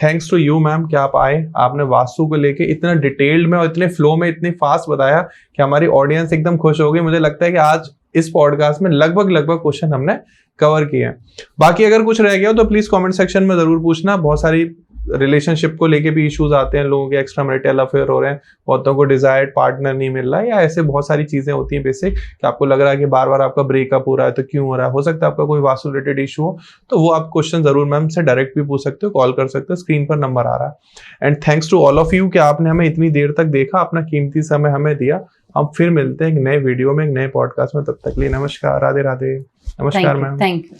थैंक्स टू यू मैम कि आप आए, आपने वास्तु को लेके इतना डिटेल्ड में और इतने फ्लो में इतनी फास्ट बताया कि हमारी ऑडियंस एकदम खुश हो गई। मुझे लगता है कि आज इस पॉडकास्ट में लगभग क्वेश्चन हमने कवर किए हैं। बाकी अगर कुछ रह गया हो तो प्लीज कमेंट सेक्शन में जरूर पूछना। बहुत सारी रिलेशनशिप को लेके भी इश्यूज आते हैं, लोगों के एक्स्ट्रा मैरिटल अफेयर हो रहे हैं, बहुतों को डिजायर्ड पार्टनर नहीं मिल रहा है, या ऐसे बहुत सारी चीजें होती हैं बेसिक कि आपको लग रहा है कि बार बार आपका ब्रेकअप हो रहा है तो क्यों हो रहा है। हो सकता है आपका कोई वास्तु रिलेटेड इशू हो, तो वो आप क्वेश्चन जरूर मैम से डायरेक्ट भी पूछ सकते हो, कॉल कर सकते हो, स्क्रीन पर नंबर आ रहा है। And thanks to all of you कि आपने हमें इतनी देर तक देखा, अपना कीमती समय हमें दिया। हम फिर मिलते हैं एक नए वीडियो में, एक नए पॉडकास्ट में। तब तक लिए नमस्कार, राधे राधे। नमस्कार मैम। Thank you.